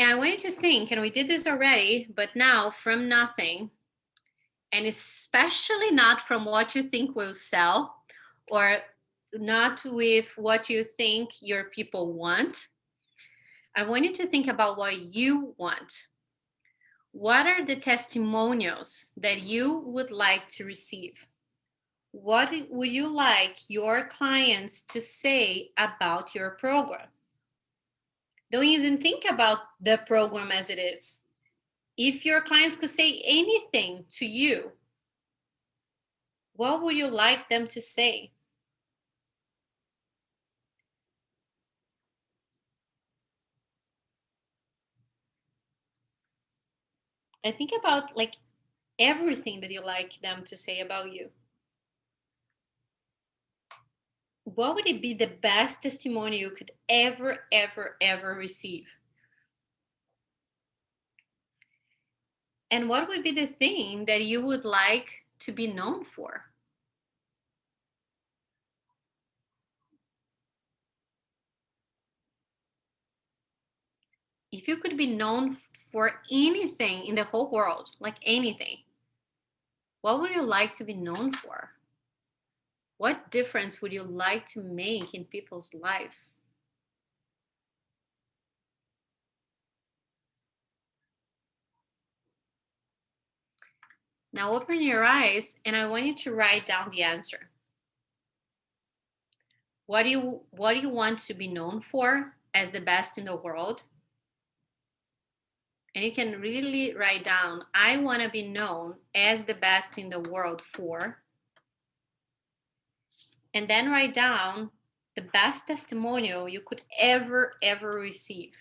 And I want you to think, and we did this already, but now from nothing, and especially not from what you think will sell, or not with what you think your people want. I want you to think about what you want. What are the testimonials that you would like to receive? What would you like your clients to say about your program? Don't even think about the program as it is. If your clients could say anything to you, what would you like them to say? And think about like everything that you like them to say about you. What would it be the best testimony you could ever receive? And what would be the thing that you would like to be known for? If you could be known for anything in the whole world, like anything, what would you like to be known for? What difference would you like to make in people's lives? Now open your eyes and I want you to write down the answer. What do you want to be known for as the best in the world? And you can really write down, I want to be known as the best in the world for. And then write down the best testimonial you could ever receive.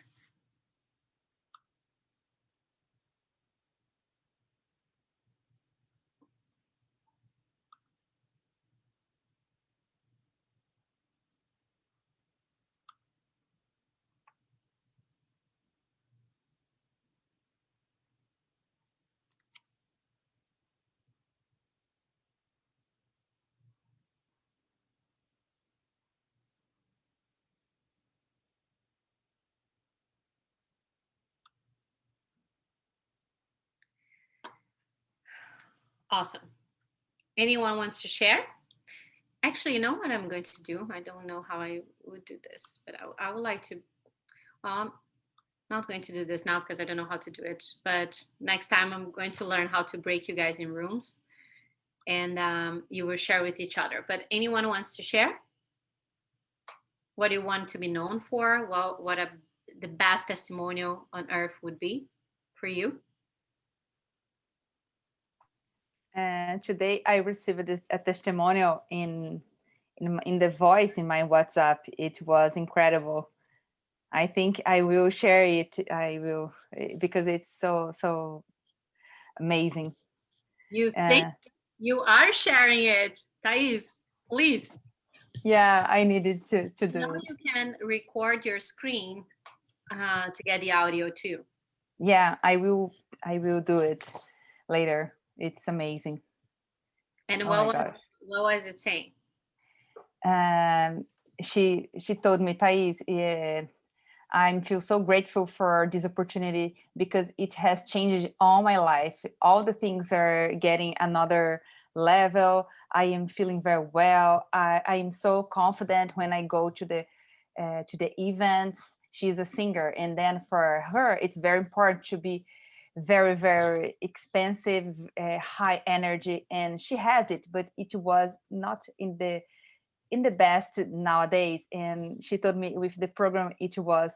Awesome. Anyone wants to share? Actually, you know what I'm going to do? I don't know how I would do this, but I would like to, I'm not going to do this now because I don't know how to do it. But next time I'm going to learn how to break you guys in rooms and you will share with each other. But anyone wants to share? What do you want to be known for? Well, the best testimonial on earth would be for you? Today I received a testimonial in the voice in my WhatsApp. It was incredible. I think I will share it. I will, because it's so amazing. You think you are sharing it, Thais? Please. Yeah, I needed to do Now it. you can record your screen to get the audio too. Yeah, I will do it later. It's amazing. And Oh my gosh. what was it saying? She told me, Thais, I feel so grateful for this opportunity because it has changed all my life. All the things are getting another level. I am feeling very well. I am so confident when I go to the events. She's a singer, and then for her, it's very important to be very expensive, high energy, and she has it, but it was not in the best nowadays. And she told me with the program it was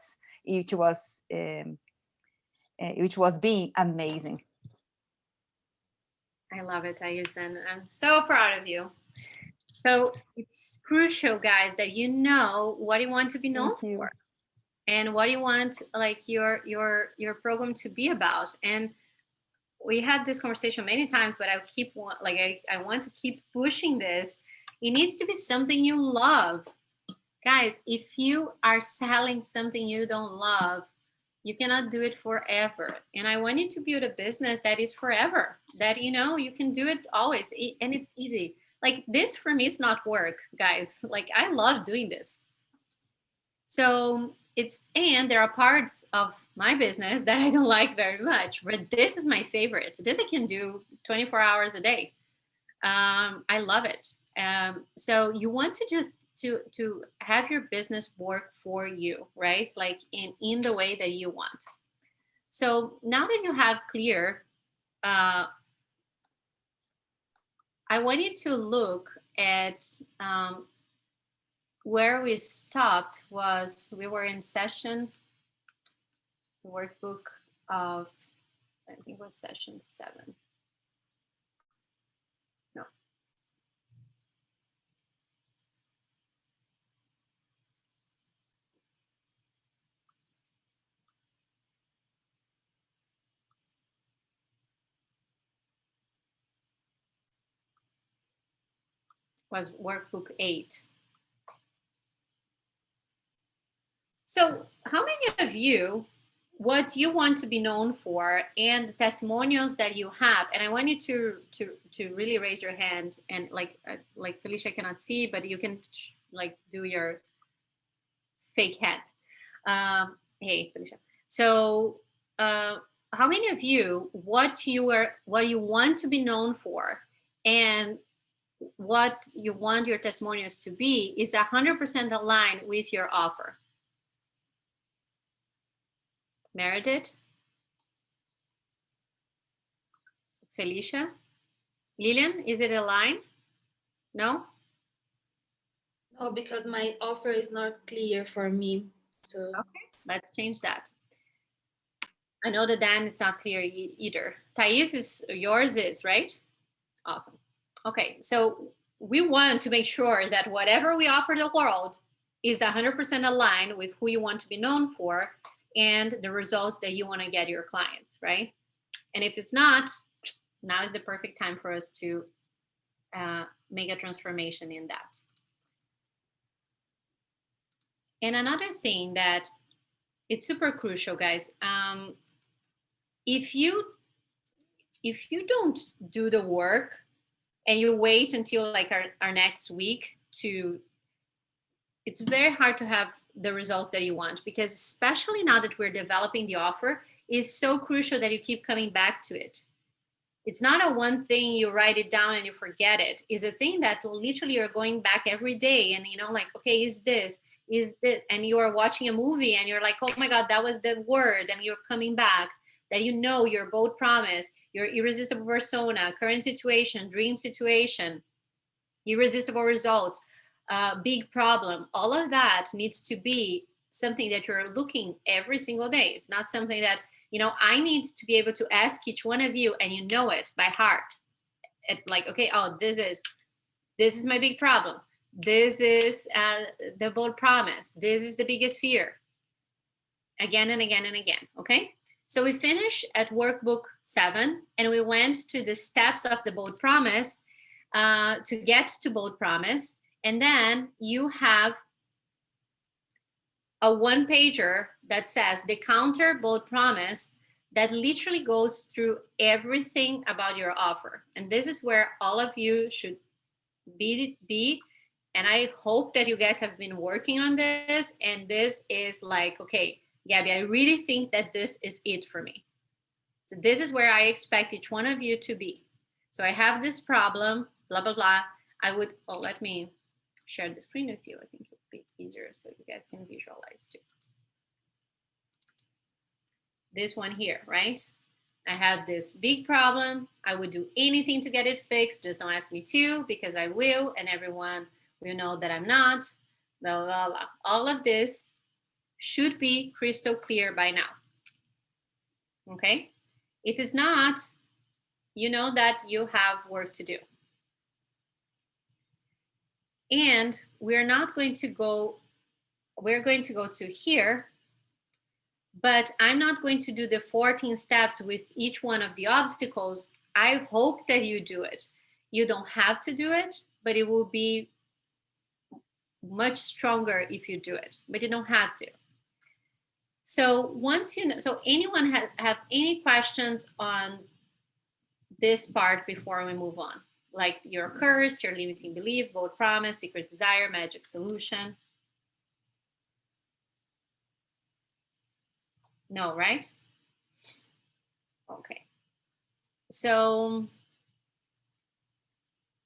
being amazing. I love it, Thais, and I'm so proud of you. So it's crucial, guys, that you know what you want to be known for and what you want like your program to be about. And we had this conversation many times, but I want to keep pushing this. It needs to be something you love. Guys, if you are selling something you don't love, you cannot do it forever. And I want you to build a business that is forever, that you can do it always, and it's easy. Like this for me is not work, guys. Like I love doing this. So and there are parts of my business that I don't like very much, but this is my favorite. This I can do 24 hours a day. I love it. So you want to just to have your business work for you, right? Like in the way that you want. So now that you have clear, I want you to look at where we stopped. Was we were in session workbook of, I think it was session 7. No. Was workbook 8. So how many of you, what you want to be known for and the testimonials that you have, and I want you to really raise your hand, and like Felicia cannot see, but you can like do your fake hand. Hey Felicia. So how many of you, what you want to be known for and what you want your testimonials to be is 100% aligned with your offer? Meredith? Felicia? Lillian, is it aligned? No? No, because my offer is not clear for me. So okay, let's change that. I know that Dan is not clear either. Thais, yours is, right? Awesome. Okay, so we want to make sure that whatever we offer the world is 100% aligned with who you want to be known for and the results that you want to get your clients, right? And if it's not, now is the perfect time for us to make a transformation in that. And another thing that it's super crucial, guys. If you don't do the work and you wait until like our next week it's very hard to have the results that you want, because especially now that we're developing the offer, is so crucial that you keep coming back to it. It's not a one thing you write it down and you forget it. It's a thing that literally you're going back every day and like, okay, is this, and you are watching a movie and you're like, oh my God, that was the word, and you're coming back, that your bold promise, your irresistible persona, current situation, dream situation, irresistible results, big problem, all of that needs to be something that you're looking every single day. It's not something that, I need to be able to ask each one of you and you know it by heart. Like, okay, oh, this is my big problem. This is the bold promise. This is the biggest fear. Again and again and again, okay? So we finished at workbook 7 and we went to the steps of the bold promise to get to bold promise. And then you have a one-pager that says the counter bold promise that literally goes through everything about your offer. And this is where all of you should be. And I hope that you guys have been working on this. And this is like, okay, Gabby, I really think that this is it for me. So this is where I expect each one of you to be. So I have this problem, blah, blah, blah. Let me share the screen with you. I think it would be easier so you guys can visualize too. This one here, right? I have this big problem. I would do anything to get it fixed. Just don't ask me to, because I will, and everyone will know that I'm not, blah, blah, blah. All of this should be crystal clear by now, okay? If it's not, you know that you have work to do. And we're going to go to here, but I'm not going to do the 14 steps with each one of the obstacles. I hope that you do it. You don't have to do it, but it will be much stronger if you do it, but you don't have to. So once you know, so anyone have any questions on this part before we move on? Like your curse, your limiting belief, bold promise, secret desire, magic solution. No, right? Okay. So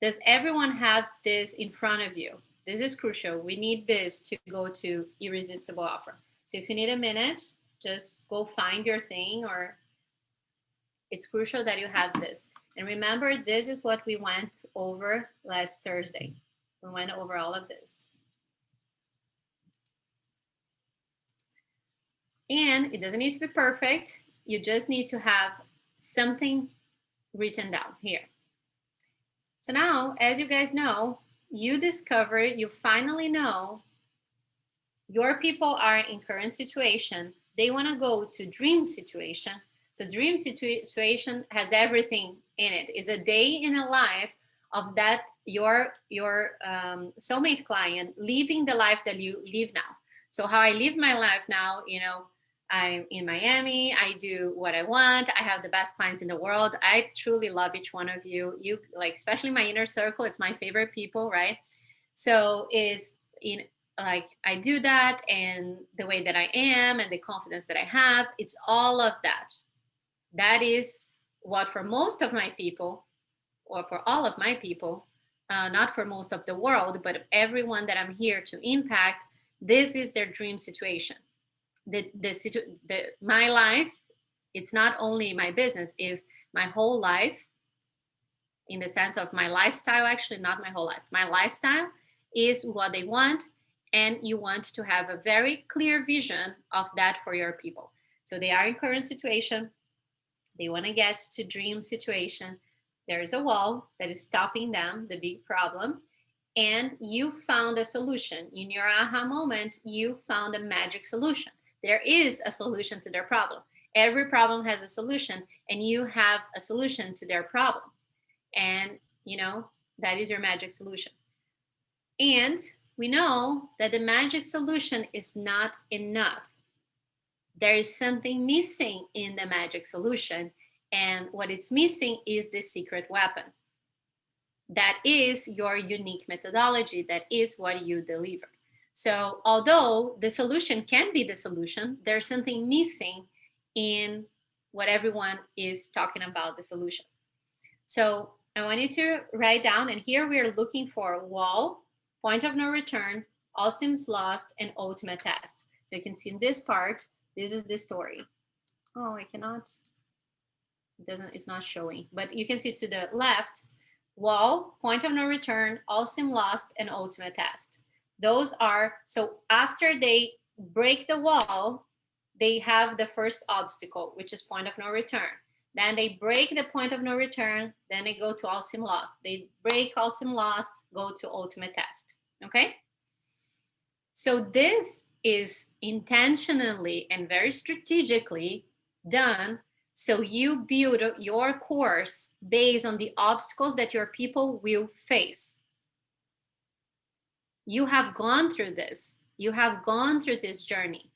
does everyone have this in front of you? This is crucial. We need this to go to irresistible offer. So if you need a minute, just go find your thing, or it's crucial that you have this. And remember, this is what we went over last Thursday. We went over all of this. And it doesn't need to be perfect. You just need to have something written down here. So now, as you guys know, you discover, you finally know your people are in current situation. They want to go to dream situation. So dream situation has everything in it. It's a day in a life of that your soulmate client living the life that you live now. So how I live my life now, you know, I'm in Miami. I do what I want. I have the best clients in the world. I truly love each one of you. You like, especially my inner circle. It's my favorite people, right? So it's in like I do that, and the way that I am and the confidence that I have. It's all of that. That is what for most of my people, or for all of my people, not for most of the world, but everyone that I'm here to impact. This is their dream situation. My life, it's not only my business, is my whole life, in the sense of my lifestyle. Actually, not my whole life, my lifestyle is what they want, and you want to have a very clear vision of that for your people. So they are in current situation, they want to get to dream situation, there's a wall that is stopping them, the big problem, and you found a solution. In your aha moment, you found a magic solution. There is a solution to their problem. Every problem has a solution, and you have a solution to their problem. And, you know, that is your magic solution. And we know that the magic solution is not enough. There is something missing in the magic solution. And what is missing is the secret weapon. That is your unique methodology. That is what you deliver. So although the solution can be the solution, there's something missing in what everyone is talking about the solution. So I want you to write down, and here we are looking for wall, point of no return, all seems lost, and ultimate test. So you can see in this part, this is the story. Oh, I cannot, it's not showing, but you can see to the left, wall, point of no return, all seem lost, and ultimate test. Those are, so after they break the wall, they have the first obstacle, which is point of no return. Then they break the point of no return, then they go to all seem lost. They break all seem lost, go to ultimate test, okay? So this is intentionally and very strategically done, so you build your course based on the obstacles that your people will face. You have gone through this. You have gone through this journey,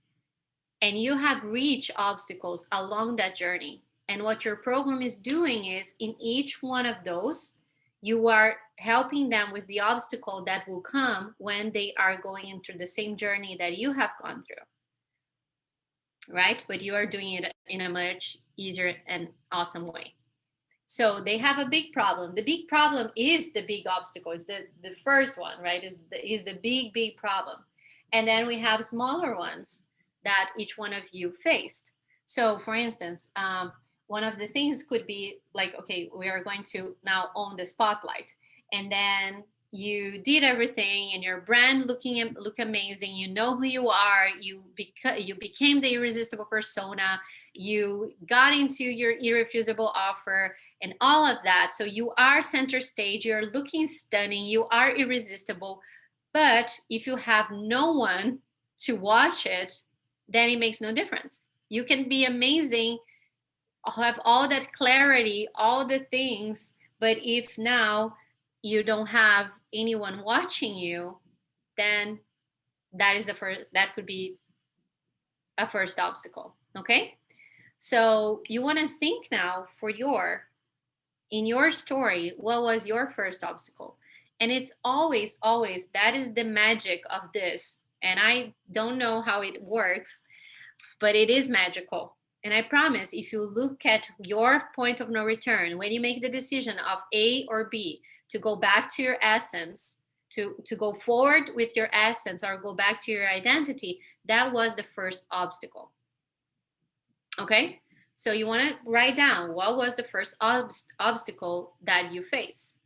and you have reached obstacles along that journey. And what your program is doing is, in each one of those, you are helping them with the obstacle that will come when they are going into the same journey that you have gone through. Right? But you are doing it in a much easier and awesome way. So they have a big problem. The big problem is the big obstacle, is the first one, right? Is the big problem. And then we have smaller ones that each one of you faced. So for instance, one of the things could be like, okay, we are going to now own the spotlight. And then you did everything, and your brand look amazing. You know who you are. You became the irresistible persona. You got into your irrefusable offer and all of that. So you are center stage. You're looking stunning. You are irresistible. But if you have no one to watch it, then it makes no difference. You can be amazing, have all that clarity, all the things, but if now you don't have anyone watching you, then that is that could be a first obstacle. Okay, so you want to think now for in your story, what was your first obstacle? And it's always that is the magic of this. And I don't know how it works, but it is magical. And I promise, if you look at your point of no return, when you make the decision of A or B, to go back to your essence, to go forward with your essence or go back to your identity, that was the first obstacle. Okay? So you want to write down what was the first obstacle that you face,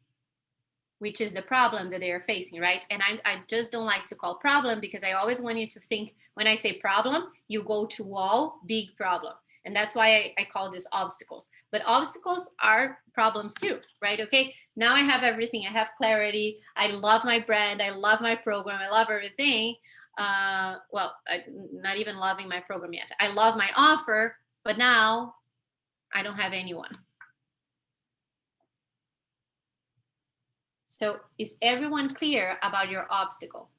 which is the problem that they are facing, right? And I just don't like to call problem, because I always want you to think, when I say problem, you go to wall, big problem. And that's why I call this obstacles. But obstacles are problems too, right? Okay, now I have everything. I have clarity. I love my brand. I love my program. I love everything. Well, not even loving my program yet. I love my offer, but now I don't have anyone. So is everyone clear about your obstacle?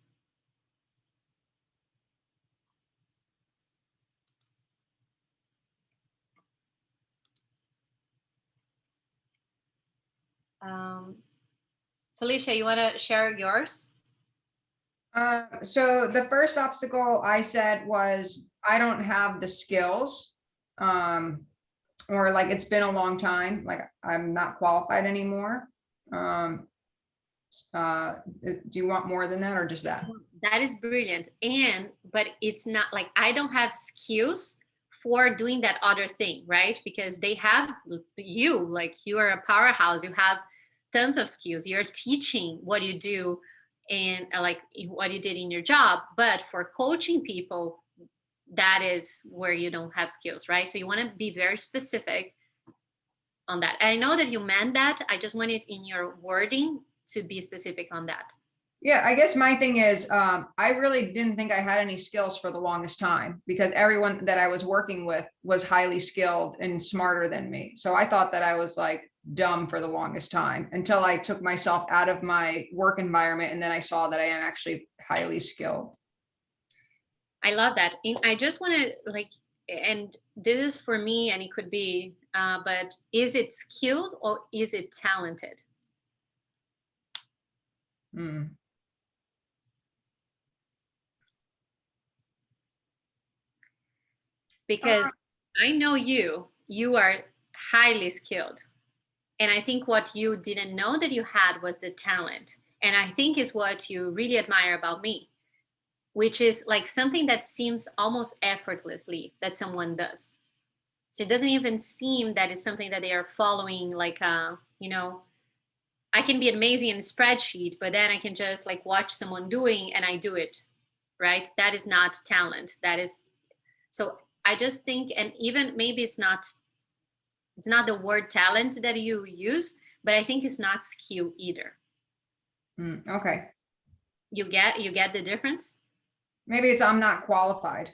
Felicia, you want to share yours? So the first obstacle I said was, I don't have the skills, or like, it's been a long time, like I'm not qualified anymore. Do you want more than that, or just that? That is brilliant. But it's not like I don't have skills for doing that other thing, right? Because they have you, like you are a powerhouse, you have tons of skills, you're teaching what you do and like what you did in your job. But for coaching people, that is where you don't have skills, right? So you want to be very specific on that. And I know that you meant that. I just wanted in your wording to be specific on that. Yeah, I guess my thing is, I really didn't think I had any skills for the longest time, because everyone that I was working with was highly skilled and smarter than me. So I thought that I was like dumb for the longest time, until I took myself out of my work environment, and then I saw that I am actually highly skilled. I love that. And I just want to like, and this is for me, and it could be, but is it skilled or is it talented? Because I know you are highly skilled. And I think what you didn't know that you had was the talent. And I think is what you really admire about me, which is like something that seems almost effortlessly that someone does. So it doesn't even seem that it's something that they are following, like, you know, I can be amazing in a spreadsheet, but then I can just like watch someone doing and I do it, right? That is not talent. That is, so I just think, and even maybe it's not the word talent that you use, but I think it's not skill either. Okay. You get the difference? Maybe it's, I'm not qualified.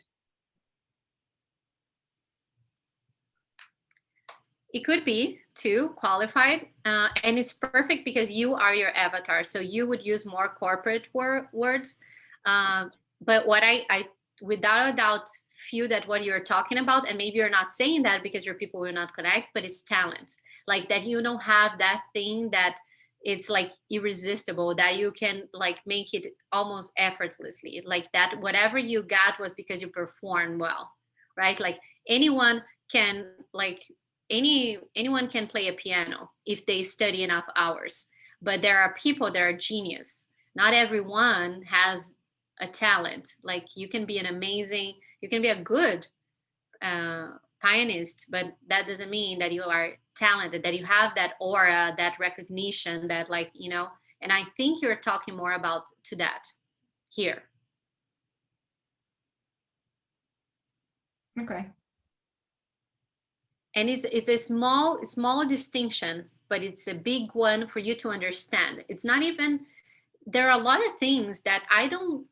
It could be too qualified, and it's perfect because you are your avatar. So you would use more corporate words. But what I without a doubt feel that what you're talking about, and maybe you're not saying that because your people will not connect, but it's talents, like that you don't have that thing that it's like irresistible, that you can like make it almost effortlessly, like that whatever you got was because you performed well, right? Like anyone can like anyone can play a piano if they study enough hours, but there are people that are genius. Not everyone has a talent. Like you can be a good pianist, but that doesn't mean that you are talented, that you have that aura, that recognition, that like, you know, and I think you're talking more about to that here. Okay. And it's a small distinction, but it's a big one for you to understand. It's not even, there are a lot of things that I'm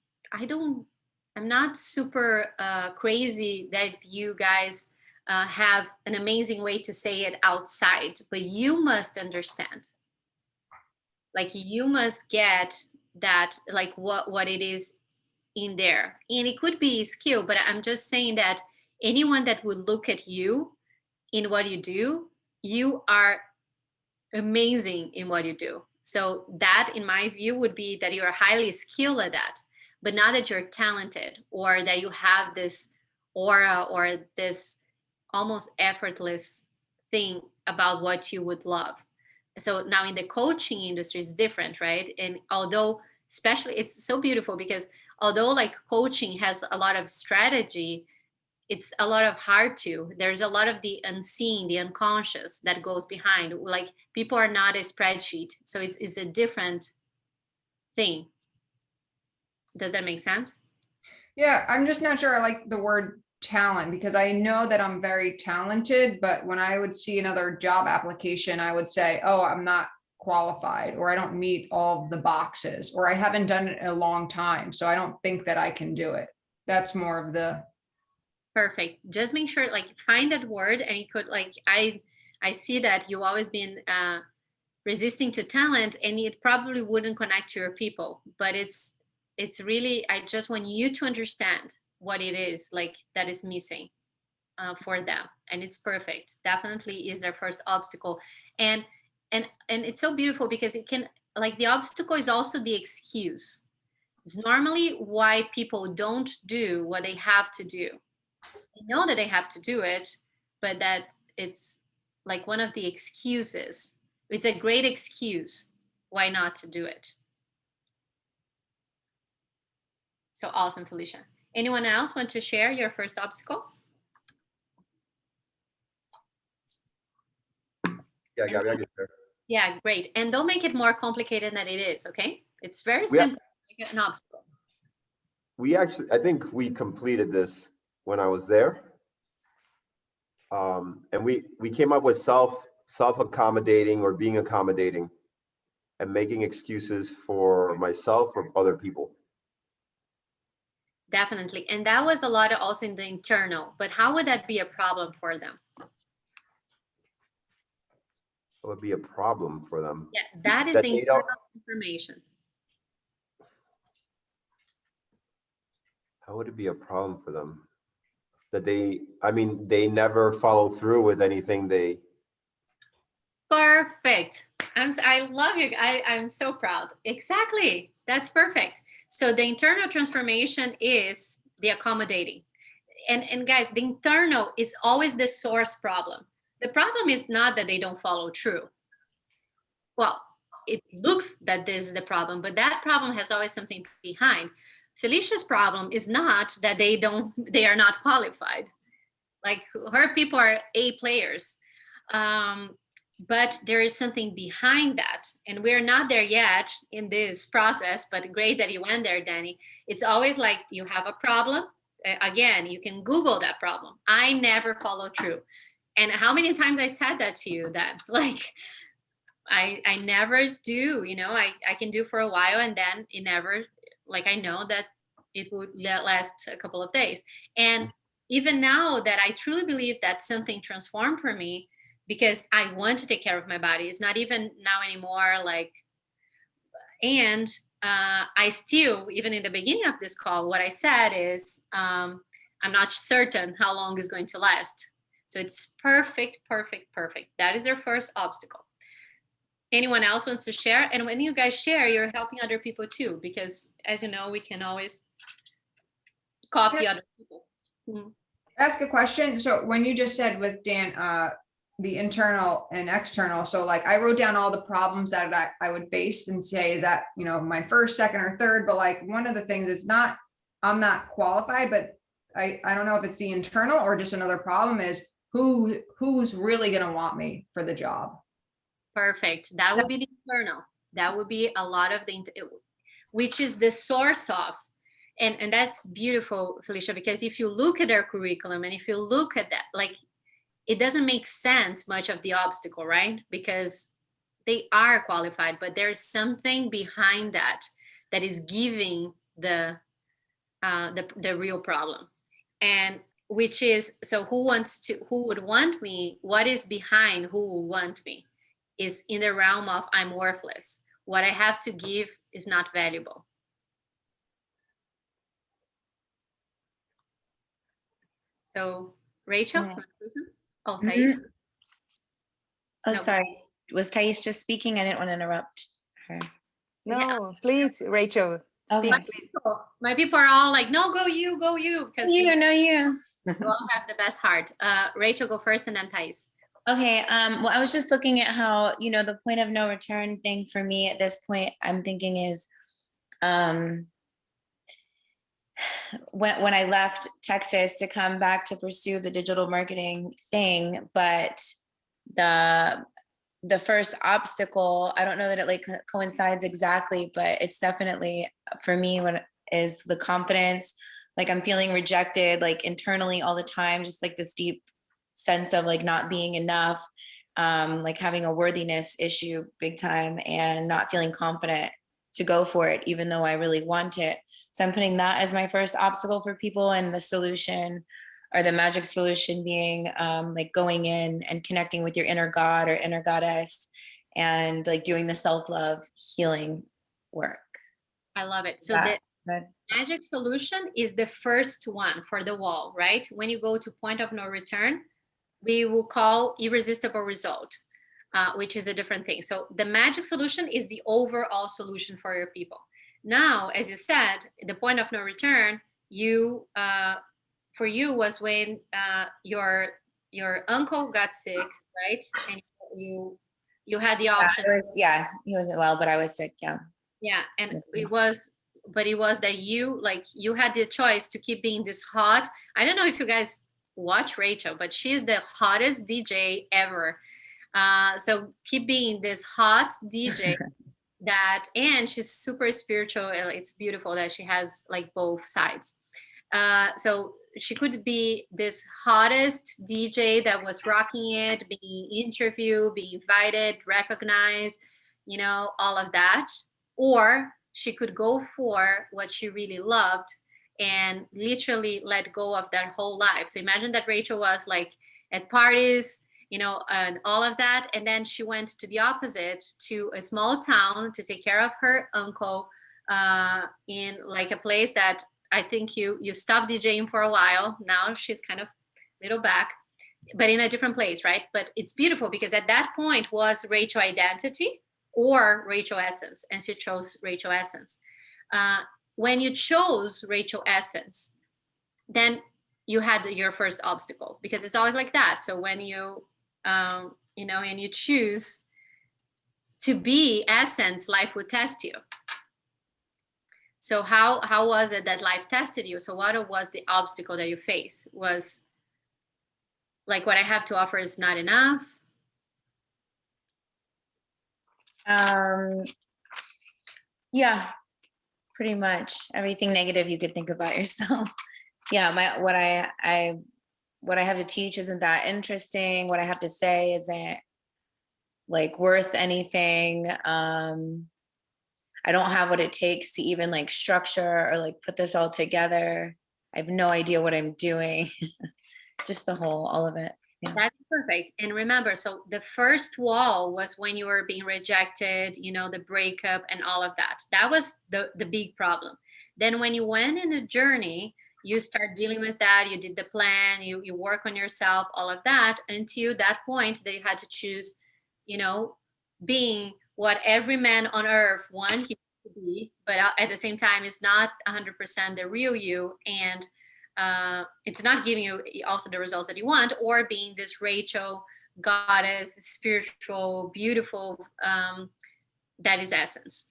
not super crazy that you guys have an amazing way to say it outside, but you must understand. Like you must get that, like what it is in there. And it could be skill, but I'm just saying that anyone that would look at you in what you do, you are amazing in what you do. So that, in my view, would be that you are highly skilled at that, but not that you're talented or that you have this aura or this almost effortless thing about what you would love. So now in the coaching industry is different, right? And although especially it's so beautiful because although like coaching has a lot of strategy, it's a lot of heart too. There's a lot of the unseen, the unconscious that goes behind. Like people are not a spreadsheet. So it's a different thing. Does that make sense? Yeah, I'm just not sure I like the word talent because I know that I'm very talented, but when I would see another job application, I would say, oh, I'm not qualified, or I don't meet all of the boxes, or I haven't done it in a long time, so I don't think that I can do it. That's more of the Perfect. Just make sure like find that word and you could like I see that you've always been resisting to talent and it probably wouldn't connect to your people, but it's really I just want you to understand what it is like that is missing for them, and it's perfect. Definitely is their first obstacle, and it's so beautiful because it can like the obstacle is also the excuse. It's normally why people don't do what they have to do. They know that they have to do it, but that it's like one of the excuses. It's a great excuse why not to do it. So awesome, Felicia. Anyone else want to share your first obstacle? Yeah, Gabby, I can share. Yeah, great. And don't make it more complicated than it is, okay? It's very simple, like an obstacle. We actually, I think we completed this when I was there. And we came up with self-accommodating or being accommodating and making excuses for myself or other people. Definitely. And that was a lot also in the internal, but how would that be a problem for them? It would be a problem for them. Yeah, that is That the they don't- internal information. How would it be a problem for them? That they never follow through with anything they. Perfect. I love you. I'm so proud. Exactly. That's perfect. So the internal transformation is the accommodating. And guys, the internal is always the source problem. The problem is not that they don't follow through. Well, it looks that this is the problem, but that problem has always something behind. Felicia's problem is not that they are not qualified. Like her people are A players. But there is something behind that. And we're not there yet in this process, but great that you went there, Danny. It's always like you have a problem. Again, you can Google that problem. I never follow through. And how many times I said that to you then? Like, I never do, you know, I can do for a while and then it never, like I know that it would last a couple of days. And even now that I truly believe that something transformed for me, because I want to take care of my body. It's not even now anymore like, and I still, even in the beginning of this call, what I said is, I'm not certain how long it's going to last. So it's perfect, perfect, perfect. That is their first obstacle. Anyone else wants to share? And when you guys share, you're helping other people too, because as you know, we can always copy other people. Mm-hmm. Ask a question. So when you just said with Dan, the internal and external, so like I wrote down all the problems that I would face and say, is that, you know, my first, second, or third, but like one of the things is not, I'm not qualified, but I don't know if it's the internal or just another problem is who's really going to want me for the job. Perfect. That would be the internal. That would be a lot of which is the source of, and that's beautiful, Felicia, because if you look at their curriculum and if you look at that, like, it doesn't make sense much of the obstacle, right? Because they are qualified, but there's something behind that that is giving the real problem. And which is, so who would want me? What is behind who will want me is in the realm of I'm worthless. What I have to give is not valuable. So Rachel, Yeah. Oh, Thais. Oh, No. sorry. Was Thais just speaking? I didn't want to interrupt her. No, Yeah. please, Rachel. Okay. My people are all like, no, go you, because You know you. you all have the best heart. Rachel, go first, and then Thais. Okay. Well, I was just looking at how, the point of no return thing for me at this point, I'm thinking is when I left Texas to come back to pursue the digital marketing thing, but the first obstacle, I don't know that it like coincides exactly, but it's definitely for me when is the confidence. Like I'm feeling rejected, like internally all the time, just like this deep sense of like not being enough, like having a worthiness issue big time and not feeling confident to go for it, even though I really want it. So I'm putting that as my first obstacle for people, and the solution or the magic solution being like going in and connecting with your inner God or inner goddess and like doing the self-love healing work. I love it. So That- the magic solution is the first one for the wall, right? When you go to point of no return, we will call irresistible result, which is a different thing. So the magic solution is the overall solution for your people. Now, as you said, the point of no return, for you was when your uncle got sick, right? And you had the option. he wasn't well, but I was sick. Yeah, and it was that you had the choice to keep being this hot. I don't know if you guys watch Rachel, but she's the hottest DJ ever. So keep being this hot DJ and she's super spiritual. It's beautiful that she has like both sides. So she could be this hottest DJ that was rocking it, being interviewed, being invited, recognized, all of that. Or she could go for what she really loved and literally let go of that whole life. So imagine that Rachel was like at parties, and all of that. And then she went to the opposite, to a small town to take care of her uncle in like a place that I think you stopped DJing for a while. Now she's kind of little back, but in a different place, right? But it's beautiful because at that point was Rachel identity or Rachel essence, and she chose Rachel essence. When you chose Rachel essence, then you had your first obstacle, because it's always like that. So when you and you choose to be essence, life would test you. So how was it that life tested you? So what was the obstacle that you faced? Was like, what I have to offer is not enough? Yeah, pretty much everything negative you could think about yourself. Yeah, what I have to teach isn't that interesting. What I have to say isn't like worth anything. I don't have what it takes to even like structure or like put this all together. I have no idea what I'm doing. Just all of it. Yeah. That's perfect. And remember, so the first wall was when you were being rejected, the breakup and all of that. That was the big problem. Then when you went in a journey, you start dealing with that. You did the plan, you work on yourself, all of that, until that point that you had to choose, being what every man on earth wants you to be, but at the same time, it's not 100% the real you. And it's not giving you also the results that you want, or being this Rachel goddess, spiritual, beautiful, that is essence.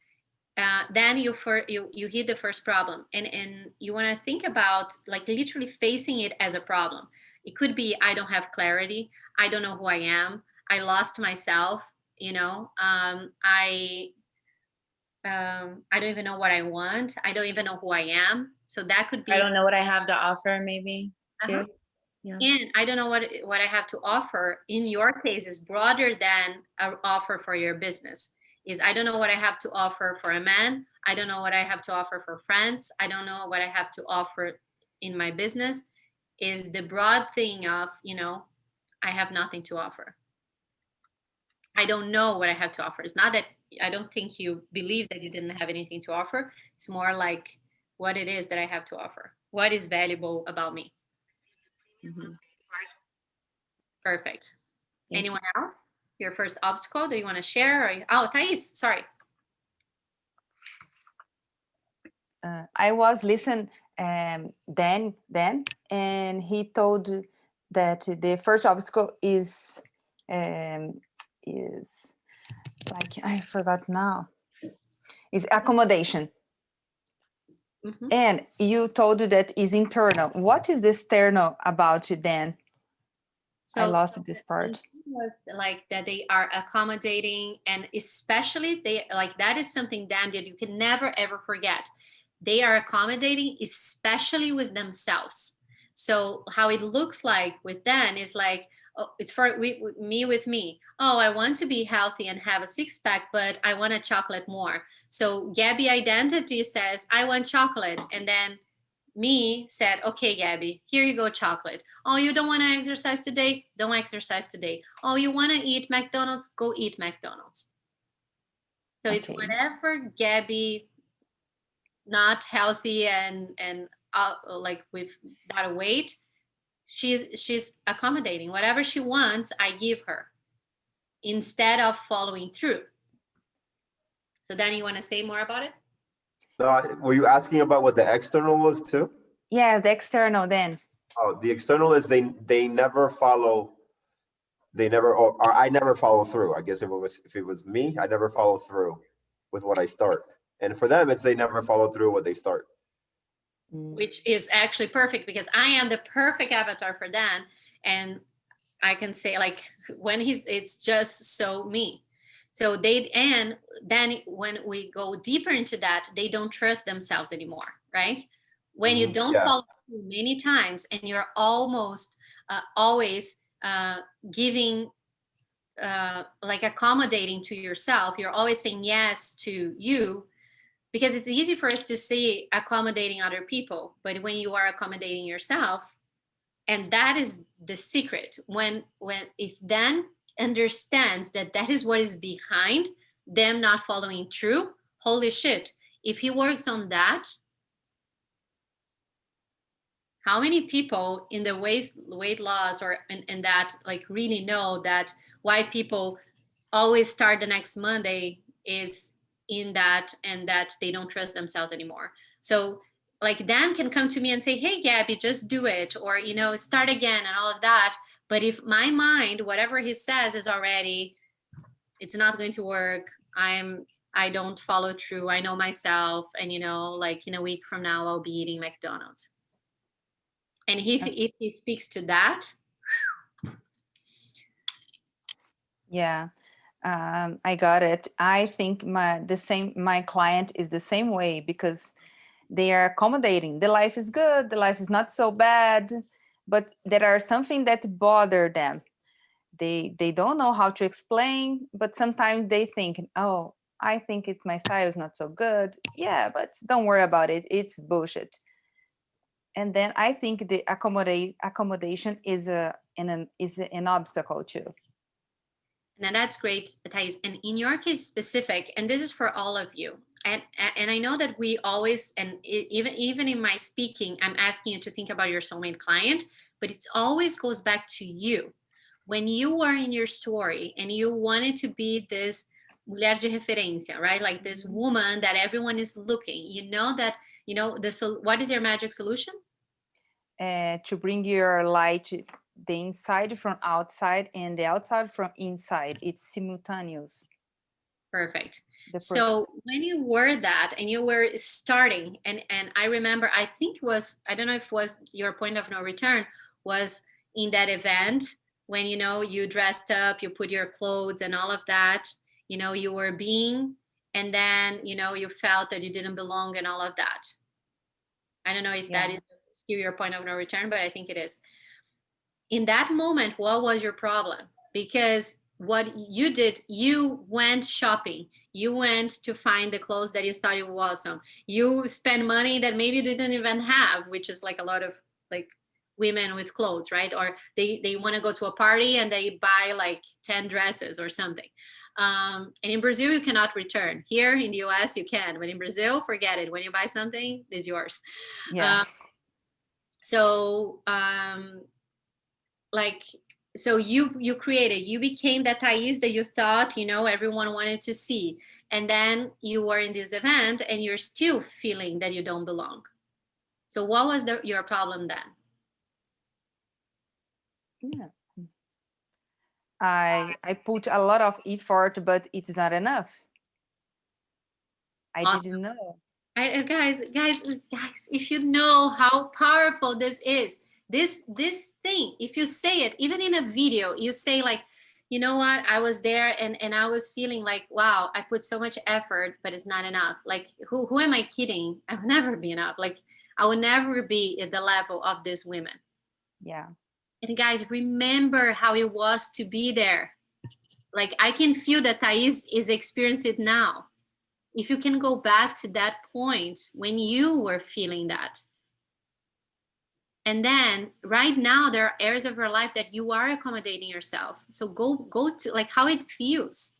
Then you hit the first problem, and you want to think about like literally facing it as a problem. It could be, I don't have clarity, I don't know who I am, I lost myself, I don't even know what I want, I don't even know who I am. So that could be, I don't know what I have to offer, maybe too. Yeah. And I don't know what I have to offer. In your case, is broader than an offer for your business. Is I don't know what I have to offer for a man. I don't know what I have to offer for friends. I don't know what I have to offer in my business. Is the broad thing of, I have nothing to offer. I don't know what I have to offer. It's not that I don't think you believe that you didn't have anything to offer. It's more like what it is that I have to offer. What is valuable about me? Mhm. Perfect. Thank Anyone else? Your first obstacle that you want to share? Oh, Thais, sorry. I was listening Dan, and he told that the first obstacle is like, I forgot now, is accommodation. Mhm. And you told that is internal. What is the external about it then? I lost this part. Was like that they are accommodating, and especially they like that is something, Dan, that you can never ever forget. They are accommodating, especially with themselves. So how it looks like with Dan is like, oh, it's for me with me. Oh, I want to be healthy and have a six pack, but I want a chocolate more. So Gabby identity says, I want chocolate, and then me said, okay, Gabby, here you go, chocolate. Oh, you don't want to exercise today? Don't exercise today. Oh, you want to eat McDonald's? Go eat McDonald's. So it's Okay. whatever Gabby, not healthy and like with a lot of weight, she's accommodating. Whatever she wants, I give her instead of following through. So then you want to say more about it? No, were you asking about what the external was too? Yeah, the external then. Oh, the external is they never follow. They never, or I never follow through. I guess if it was me, I never follow through with what I start. And for them, it's they never follow through what they start. Which is actually perfect, because I am the perfect avatar for Dan. And I can say, like, when it's just so me. So and then when we go deeper into that, they don't trust themselves anymore, right? When you don't Yeah. follow through many times and you're almost always giving, like accommodating to yourself, you're always saying yes to you, because it's easy for us to say accommodating other people, but when you are accommodating yourself, and that is the secret, when if Dan understands that that is what is behind them not following through, holy shit, if he works on that, how many people in the weight loss or in that, like, really know that why people always start the next Monday is in that, and that they don't trust themselves anymore. So like Dan can come to me and say, hey Gabby, just do it, or start again and all of that. But if my mind, whatever he says is already, it's not going to work, I don't follow through, I know myself, and like in a week from now I'll be eating McDonald's. And if he speaks to that, yeah, I got it. I think my client is the same way, because they are accommodating. The life is good, the life is not so bad, but there are something that bother them. They don't know how to explain, but sometimes they think, oh, I think it's my style is not so good. Yeah, but don't worry about it. It's bullshit. And then I think the accommodation is an obstacle too. and that's great, Thais. And in your case specific, and this is for all of you, and I know that we always, and even in my speaking, I'm asking you to think about your soulmate client, but it always goes back to you. When you were in your story and you wanted to be this mulher de referência, right? Like this woman that everyone is looking, that, what is your magic solution? To bring your light, the inside from outside and the outside from inside. It's simultaneous. Perfect. So when you were that and you were starting, and I remember, I think it was, I don't know if it was your point of no return, was in that event when, you dressed up, you put your clothes and all of that, you were being, and then, you felt that you didn't belong and all of that. I don't know if that is still your point of no return, but I think it is. In that moment, what was your problem? Because what you did, you went shopping, you went to find the clothes that you thought you were awesome, you spend money that maybe you didn't even have, which is like a lot of like women with clothes, right? Or they want to go to a party and they buy like 10 dresses or something. And in Brazil, you cannot return. Here in the US, you can, but in Brazil, forget it. When you buy something, it's yours. Yeah. So you became that Thais that you thought, everyone wanted to see. And then you were in this event and you're still feeling that you don't belong. So what was your problem then? Yeah. I put a lot of effort, but it's not enough. I Awesome. didn't know. Guys, if you know how powerful this is, this thing, if you say it, even in a video, you say like, you know what, I was there and I was feeling like, wow, I put so much effort, but it's not enough. Like, who am I kidding? I will never be enough. Like, I will never be at the level of these women. Yeah. And guys, remember how it was to be there. Like, I can feel that Thais is experiencing it now. If you can go back to that point when you were feeling that. And then right now, there are areas of your life that you are accommodating yourself. So go to like how it feels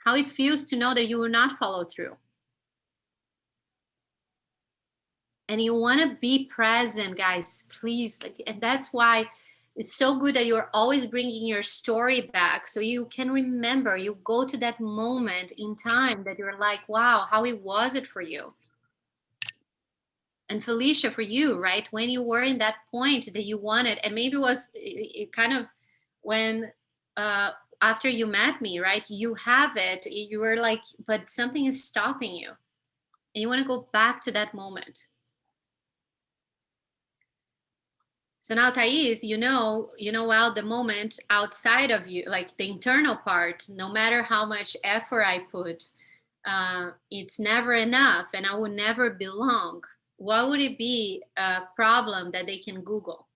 to know that you will not follow through. And you want to be present, guys, please. Like, and that's why it's so good that you're always bringing your story back so you can remember, you go to that moment in time that you're like, wow, how was it for you? And Felicia, for you, right? When you were in that point that you wanted, and maybe it kind of when after you met me, right? You have it, you were like, but something is stopping you. And you want to go back to that moment. So now, Thais, you know, well, the moment outside of you, like the internal part, no matter how much effort I put, it's never enough and I will never belong. What would it be a problem that they can Google?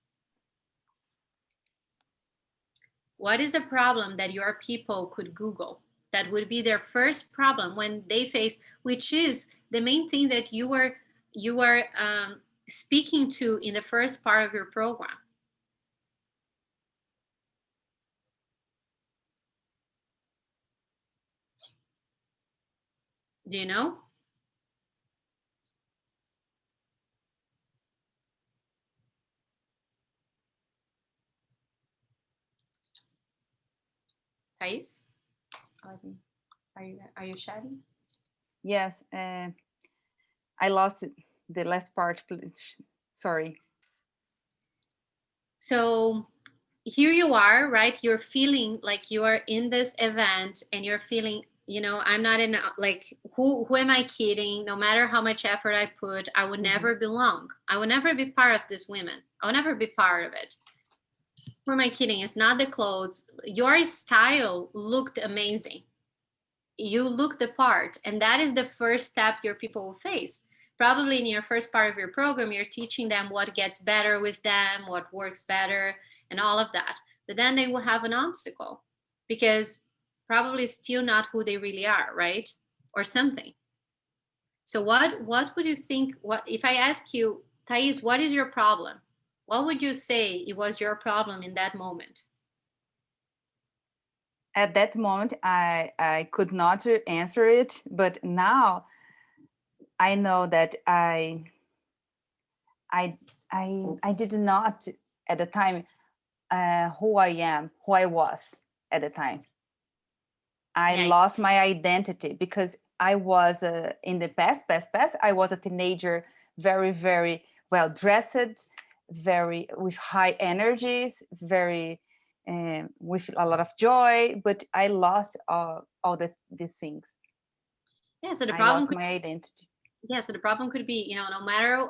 What is a problem that your people could Google? That would be their first problem when they face, which is the main thing that you are speaking to in the first part of your program. Do you know? Thais? Are you shedding? Yes. I lost the last part, please. Sorry. So here you are, right? You're feeling like you are in this event and you're feeling, you know, I'm not in, like, who am I kidding? No matter how much effort I put, I would never belong. I would never be part of this women. I would never be part of it. Who am I kidding? It's not the clothes. Your style looked amazing. You look the part. And that is the first step your people will face. Probably in your first part of your program, you're teaching them what gets better with them, what works better, and all of that. But then they will have an obstacle because probably still not who they really are, right? Or something. So what would you think, what if I ask you, Thais, what is your problem? What would you say it was your problem in that moment? At that moment, I could not answer it, but now I know that I did not at the time who I was at the time. I lost my identity because I was in the past, I was a teenager, very, very well dressed, very with high energies, very with a lot of joy, but I lost all these things. Yeah, so the I problem lost my identity. Yeah, so the problem could be, you know, no matter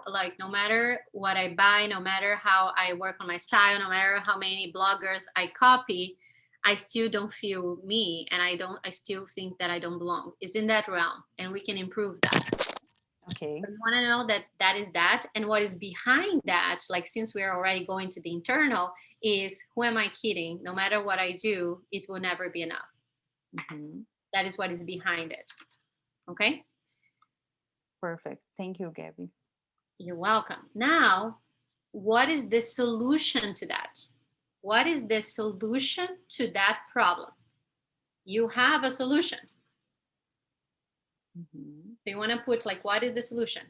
what I buy, no matter how I work on my style, no matter how many bloggers I copy, I still don't feel me, and I still think that I don't belong. It's in that realm, and we can improve that. Okay. But you want to know that is that, and what is behind that, like, since we're already going to the internal, is who am I kidding? No matter what I do, it will never be enough. Mm-hmm. That is what is behind it. Okay? Perfect. Thank you, Gabby. You're welcome. Now, what is the solution to that? What is the solution to that problem? You have a solution. Mm-hmm. So you want to put like, what is the solution?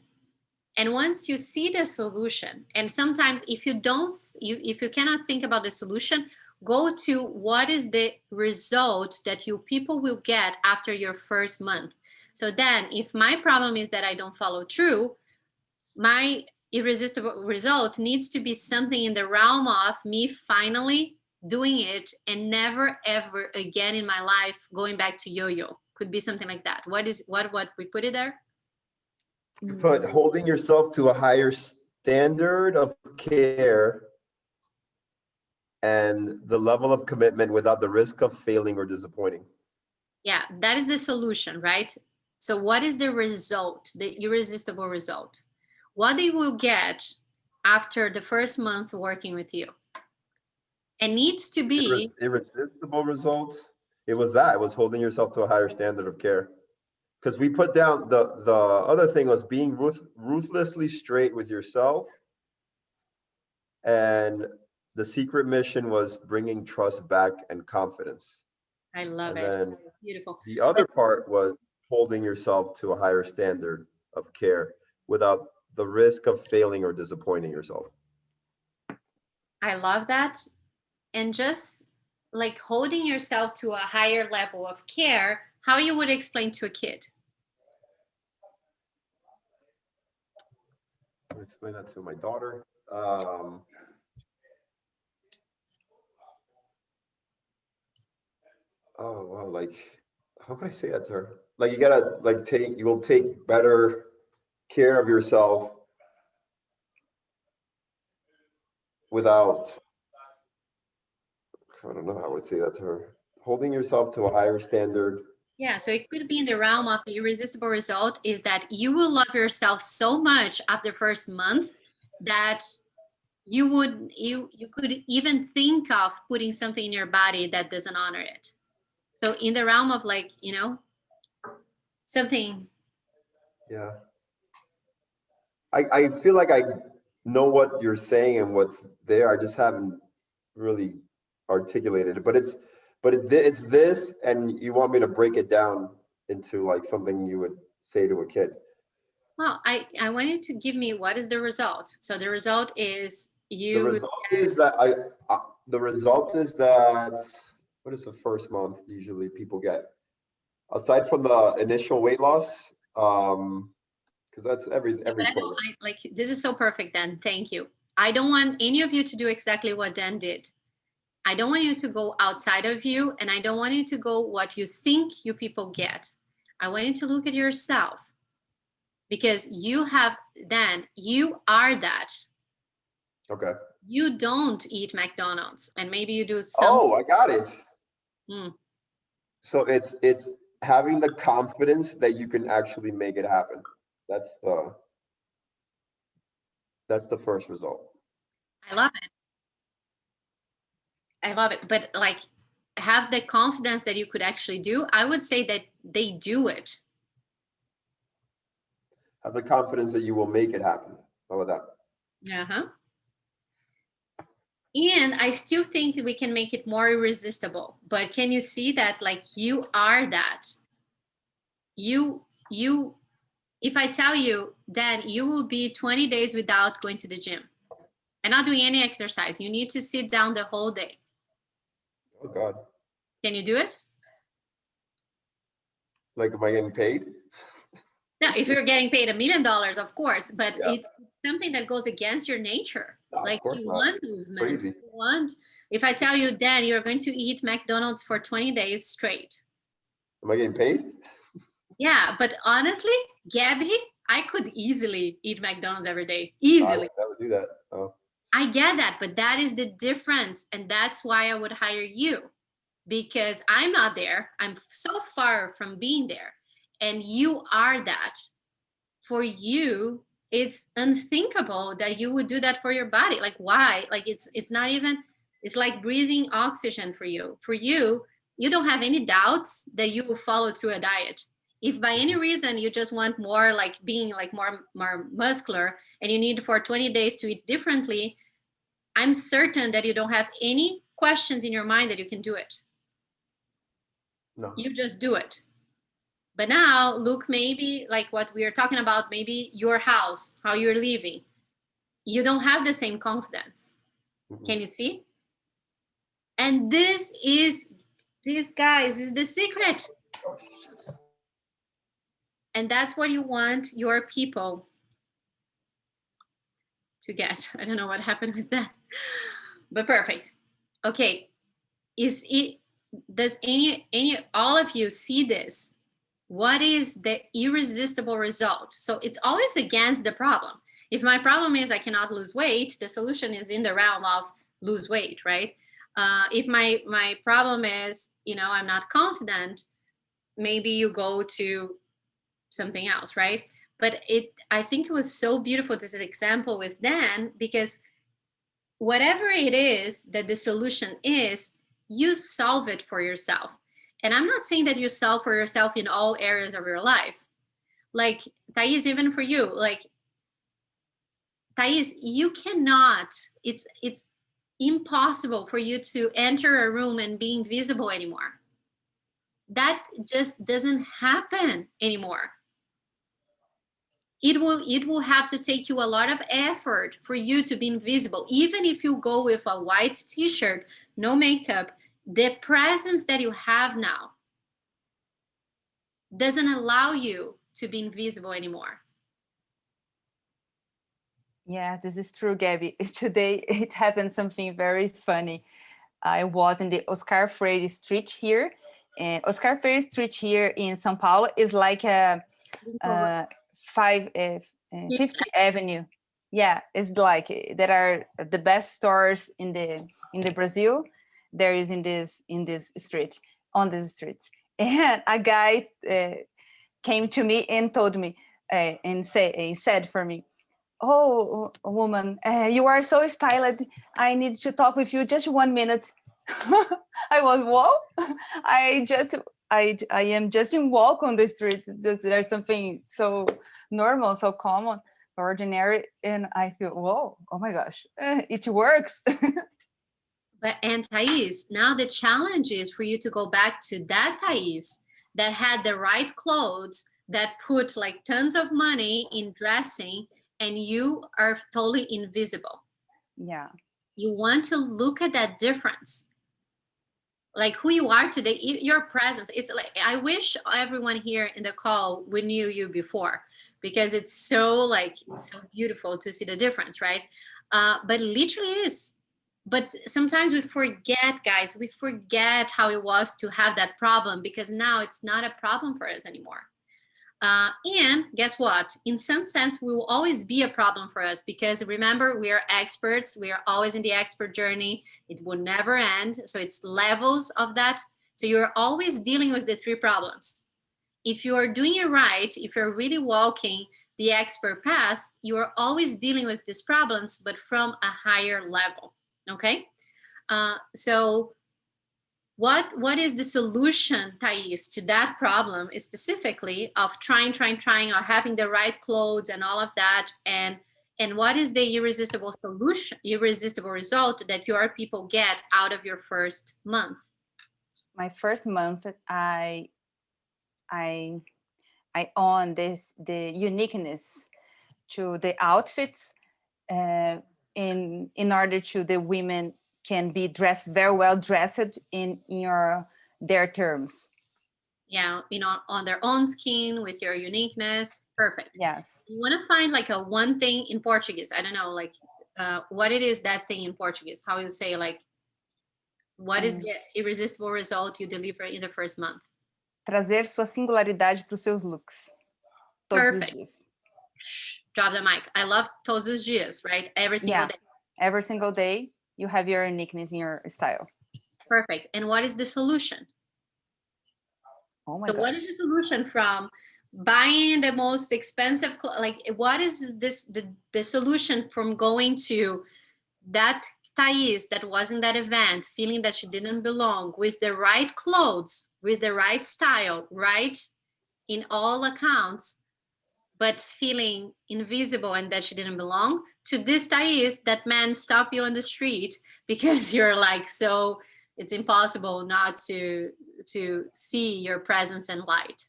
And once you see the solution, and sometimes if you cannot think about the solution, go to what is the result that you people will get after your first month. So then if my problem is that I don't follow through, my irresistible result needs to be something in the realm of me finally doing it and never ever again in my life going back to yo-yo. Could be something like that. What we put it there? But holding yourself to a higher standard of care and the level of commitment without the risk of failing or disappointing. Yeah, that is the solution, right? So what is the result, the irresistible result? What they will get after the first month working with you? It needs to be Irresistible result. It was holding yourself to a higher standard of care. Because we put down the other thing was being ruthlessly straight with yourself. And the secret mission was bringing trust back and confidence. I love And it. then Beautiful. the other part was holding yourself to a higher standard of care without the risk of failing or disappointing yourself. I love that. And just like holding yourself to a higher level of care, how you would explain to a kid? I'll explain that to my daughter. Oh, wow, like, how can I say that to her? Like, you gotta, like, you will take better care of yourself without, I don't know how I would say that to her. Holding yourself to a higher standard. Yeah, so it could be in the realm of the irresistible result is that you will love yourself so much after the first month that you could even think of putting something in your body that doesn't honor it. So in the realm of like, something. Yeah. I feel like I know what you're saying and what's there. I just haven't really articulated it, but it's this, and you want me to break it down into like something you would say to a kid. Well, I want you to give me what is the result. So the result is The result is that what is the first month usually people get? Aside from the initial weight loss, because that's every But I quarter. like this is so perfect, Dan. Thank you. I don't want any of you to do exactly what Dan did. I don't want you to go outside of you, and I don't want you to go what you think you people get. I want you to look at yourself, because you are that. Okay. You don't eat McDonald's, and maybe you do something. Oh, I got it. Mm. So it's having the confidence that you can actually make it happen. That's the first result. I love it. But like, have the confidence that you could actually do. I would say that they do it. Have the confidence that you will make it happen. How about that? Uh-huh. And I still think that we can make it more irresistible. But can you see that, like, you are that? If I tell you that you will be 20 days without going to the gym and not doing any exercise, you need to sit down the whole day. Oh God. Can you do it? Like, am I getting paid? No, if you're getting paid $1 million, of course, but Yeah. it's something that goes against your nature. No, like, of course you not. want movement. Crazy. You want, if I tell you, Dan, you're going to eat McDonald's for 20 days straight. Am I getting paid? Yeah, but honestly, Gabby, I could easily eat McDonald's every day. Easily. I would never do that. Oh. I get that, but that is the difference. And that's why I would hire you, because I'm not there. I'm so far from being there. And you are that. For you, it's unthinkable that you would do that for your body. Like, why? Like, it's not even, it's like breathing oxygen for you. For you, you don't have any doubts that you will follow through a diet. If by any reason you just want more, like being like more muscular, and you need for 20 days to eat differently, I'm certain that you don't have any questions in your mind that you can do it. No. You just do it. But now look, maybe like what we are talking about, maybe your house, how you're living, you don't have the same confidence. Mm-mm. Can you see? And this, guys, is the secret. And that's what you want your people to get. I don't know what happened with that, but perfect. Okay, does any all of you see this? What is the irresistible result? So it's always against the problem. If my problem is I cannot lose weight, the solution is in the realm of lose weight, right? If my problem is, I'm not confident, maybe you go to something else, right? But I think it was so beautiful, this example with Dan, because whatever it is that the solution is, you solve it for yourself. And I'm not saying that you solve for yourself in all areas of your life. Like, Thais, even for you, like, Thais, you cannot, it's impossible for you to enter a room and be invisible anymore. That just doesn't happen anymore. It will have to take you a lot of effort for you to be invisible. Even if you go with a white t-shirt, no makeup, the presence that you have now doesn't allow you to be invisible anymore. Yeah, this is true, Gabby. Today it happened something very funny. I was in the Oscar Freire Street here. And Oscar Freire Street here in São Paulo is like a 50th Avenue. Yeah, it's like there are the best stores in the Brazil. There is in this street, on this street. And a guy came to me and told me and said for me, "Oh, woman, you are so styled. I need to talk with you just 1 minute." I was, whoa, I am just in walk on the street. There's something so normal, so common, ordinary, and I feel, whoa, oh my gosh, it works. And Thais, now the challenge is for you to go back to that Thais that had the right clothes, that put like tons of money in dressing, and you are totally invisible. Yeah. You want to look at that difference. Like who you are today, your presence. It's like, I wish everyone here in the call we knew you before, because it's so beautiful to see the difference, right? But literally is. But sometimes we forget, guys, we forget how it was to have that problem, because now it's not a problem for us anymore. And guess what? In some sense, we will always be a problem for us, because remember, we are experts. We are always in the expert journey. It will never end. So it's levels of that. So you're always dealing with the 3 problems. If you are doing it right, if you're really walking the expert path, you are always dealing with these problems, but from a higher level. Okay? So what is the solution, Thais, to that problem, specifically of trying, or having the right clothes and all of that? And what is the irresistible solution, irresistible result that your people get out of your first month? My first month, I own the uniqueness to the outfits, in order to the women can be dressed very well dressed in their terms. Yeah, on their own skin, with your uniqueness. Perfect. Yes. You want to find like a one thing in Portuguese. I don't know, like what it is, that thing in Portuguese. How you say, like, what is the irresistible result you deliver in the first month? Trazer sua singularidade para os seus looks. Todos os dias. Shh, drop the mic. I love todos os dias, right? Every single day. Every single day, you have your uniqueness in your style. Perfect. And what is the solution? Oh my so gosh. What is the solution from buying the most expensive, like, what is the solution from going to that Thais that was in that event, feeling that she didn't belong, with the right clothes, with the right style, right in all accounts, but feeling invisible and that she didn't belong, to this Thais that man stop you on the street because you're like, so it's impossible not to see your presence and light?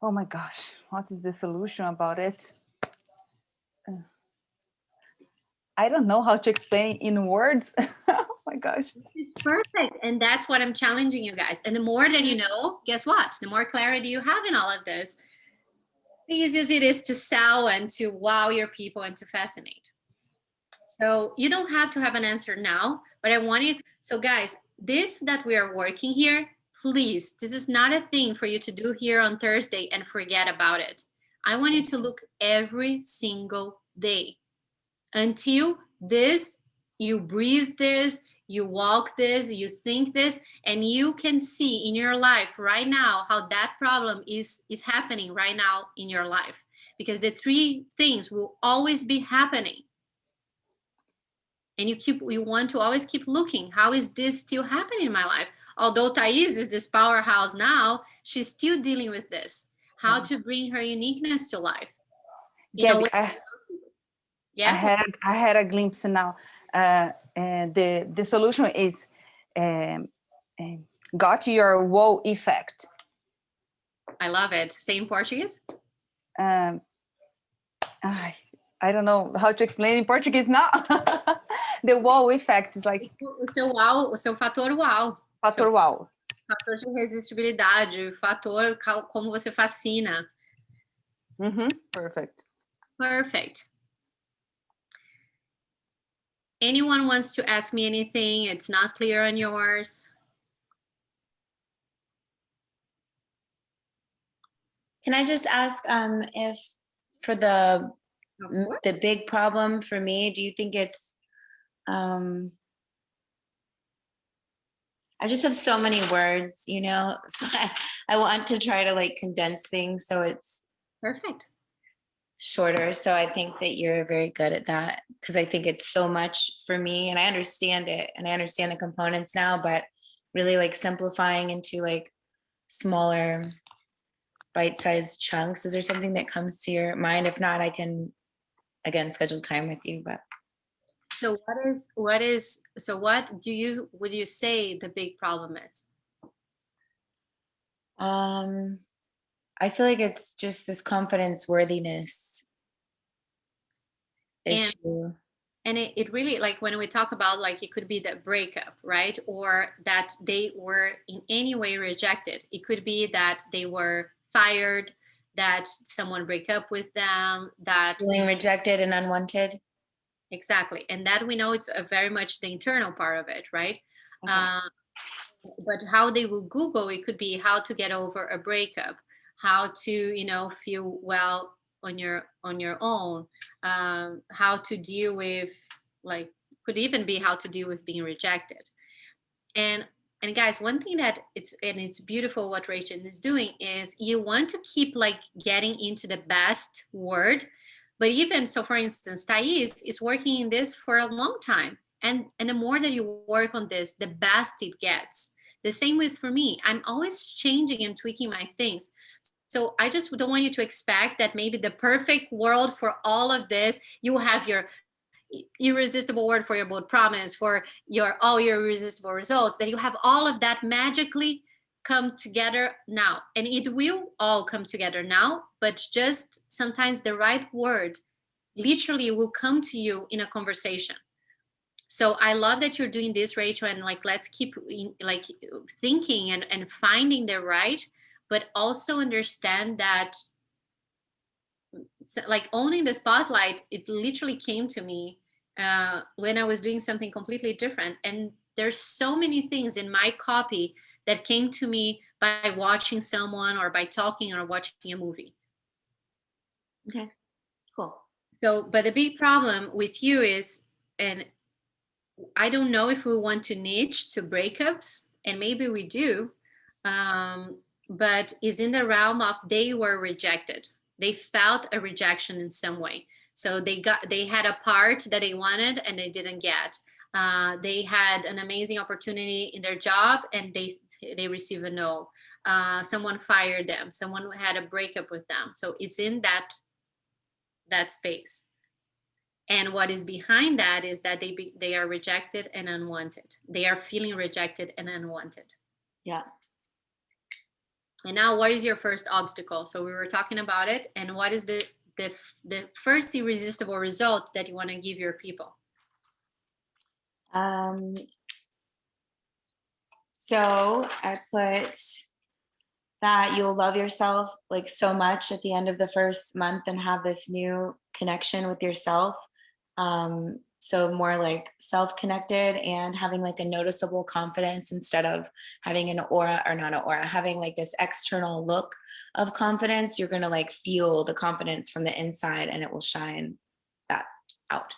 Oh my gosh, what is the solution about it? I don't know how to explain in words. Oh my gosh. It's perfect. And that's what I'm challenging you guys. And the more that you know, guess what? The more clarity you have in all of this, the easier it is to sell and to wow your people and to fascinate. So you don't have to have an answer now, but I want you. So guys, this that we are working here, please, this is not a thing for you to do here on Thursday and forget about it. I want you to look every single day until this, you breathe this, you walk this, you think this, and you can see in your life right now how that problem is happening right now in your life, because the three things will always be happening. And you want to always keep looking, how is this still happening in my life? Although Thais is this powerhouse now, she's still dealing with this, how to bring her uniqueness to life. Gabby, Yeah. I had a glimpse now. And the solution is got your wow effect. I love it. Say in Portuguese. I don't know how to explain in Portuguese now. The wow effect is like O seu wow, o seu fator wow. fator wow. Fator de resistibilidade, fator como você fascina. Perfect. Perfect. Anyone wants to ask me anything? It's not clear on yours. Can I just ask if for the big problem for me, do you think it's I just have so many words, you know, so I want to try to like condense things so it's perfect, shorter. So I think that you're very good at that, because I think it's so much for me and I understand it and I understand the components now, but really like simplifying into like smaller bite-sized chunks. Is there something that comes to your mind? If not, I can again schedule time with you. But so what would you say the big problem is? I feel like it's just this confidence worthiness issue. And it really, like when we talk about, like, it could be that breakup, right? Or that they were in any way rejected. It could be that they were fired, that someone break up with them, that feeling rejected and unwanted. Exactly. And that we know it's very much the internal part of it, right? Okay. But how they will Google, it could be how to get over a breakup, how to, you know, feel well on your own, how to deal with, like, could even be how to deal with being rejected. And guys, one thing that it's beautiful what Rachel is doing is you want to keep like getting into the best word. But even so, for instance, Thais is working in this for a long time. And the more that you work on this, the best it gets. The same with for me. I'm always changing and tweaking my things. So I just don't want you to expect that maybe the perfect world for all of this, you have your irresistible word for your bold promise, for all your irresistible results, that you have all of that magically come together now. And it will all come together now, but just sometimes the right word literally will come to you in a conversation. So I love that you're doing this, Rachel, and like let's keep like thinking and finding the right, but also understand that like owning the spotlight, it literally came to me when I was doing something completely different. And there's so many things in my copy that came to me by watching someone or by talking or watching a movie. Okay, cool. So, but the big problem with you is, and I don't know if we want to niche to breakups, and maybe we do, but is in the realm of they were rejected. They felt a rejection in some way. So they had a part that they wanted and they didn't get. They had an amazing opportunity in their job and they received a no. Someone fired them. Someone had a breakup with them. So it's in that space. And what is behind that is that they are rejected and unwanted. They are feeling rejected and unwanted. Yeah. And now, what is your first obstacle? So we were talking about it. And what is the first irresistible result that you want to give your people? Um, so I put that you'll love yourself like so much at the end of the first month and have this new connection with yourself. So more like self-connected and having like a noticeable confidence instead of having an aura, or not an aura, having like this external look of confidence. You're going to like feel the confidence from the inside and it will shine that out.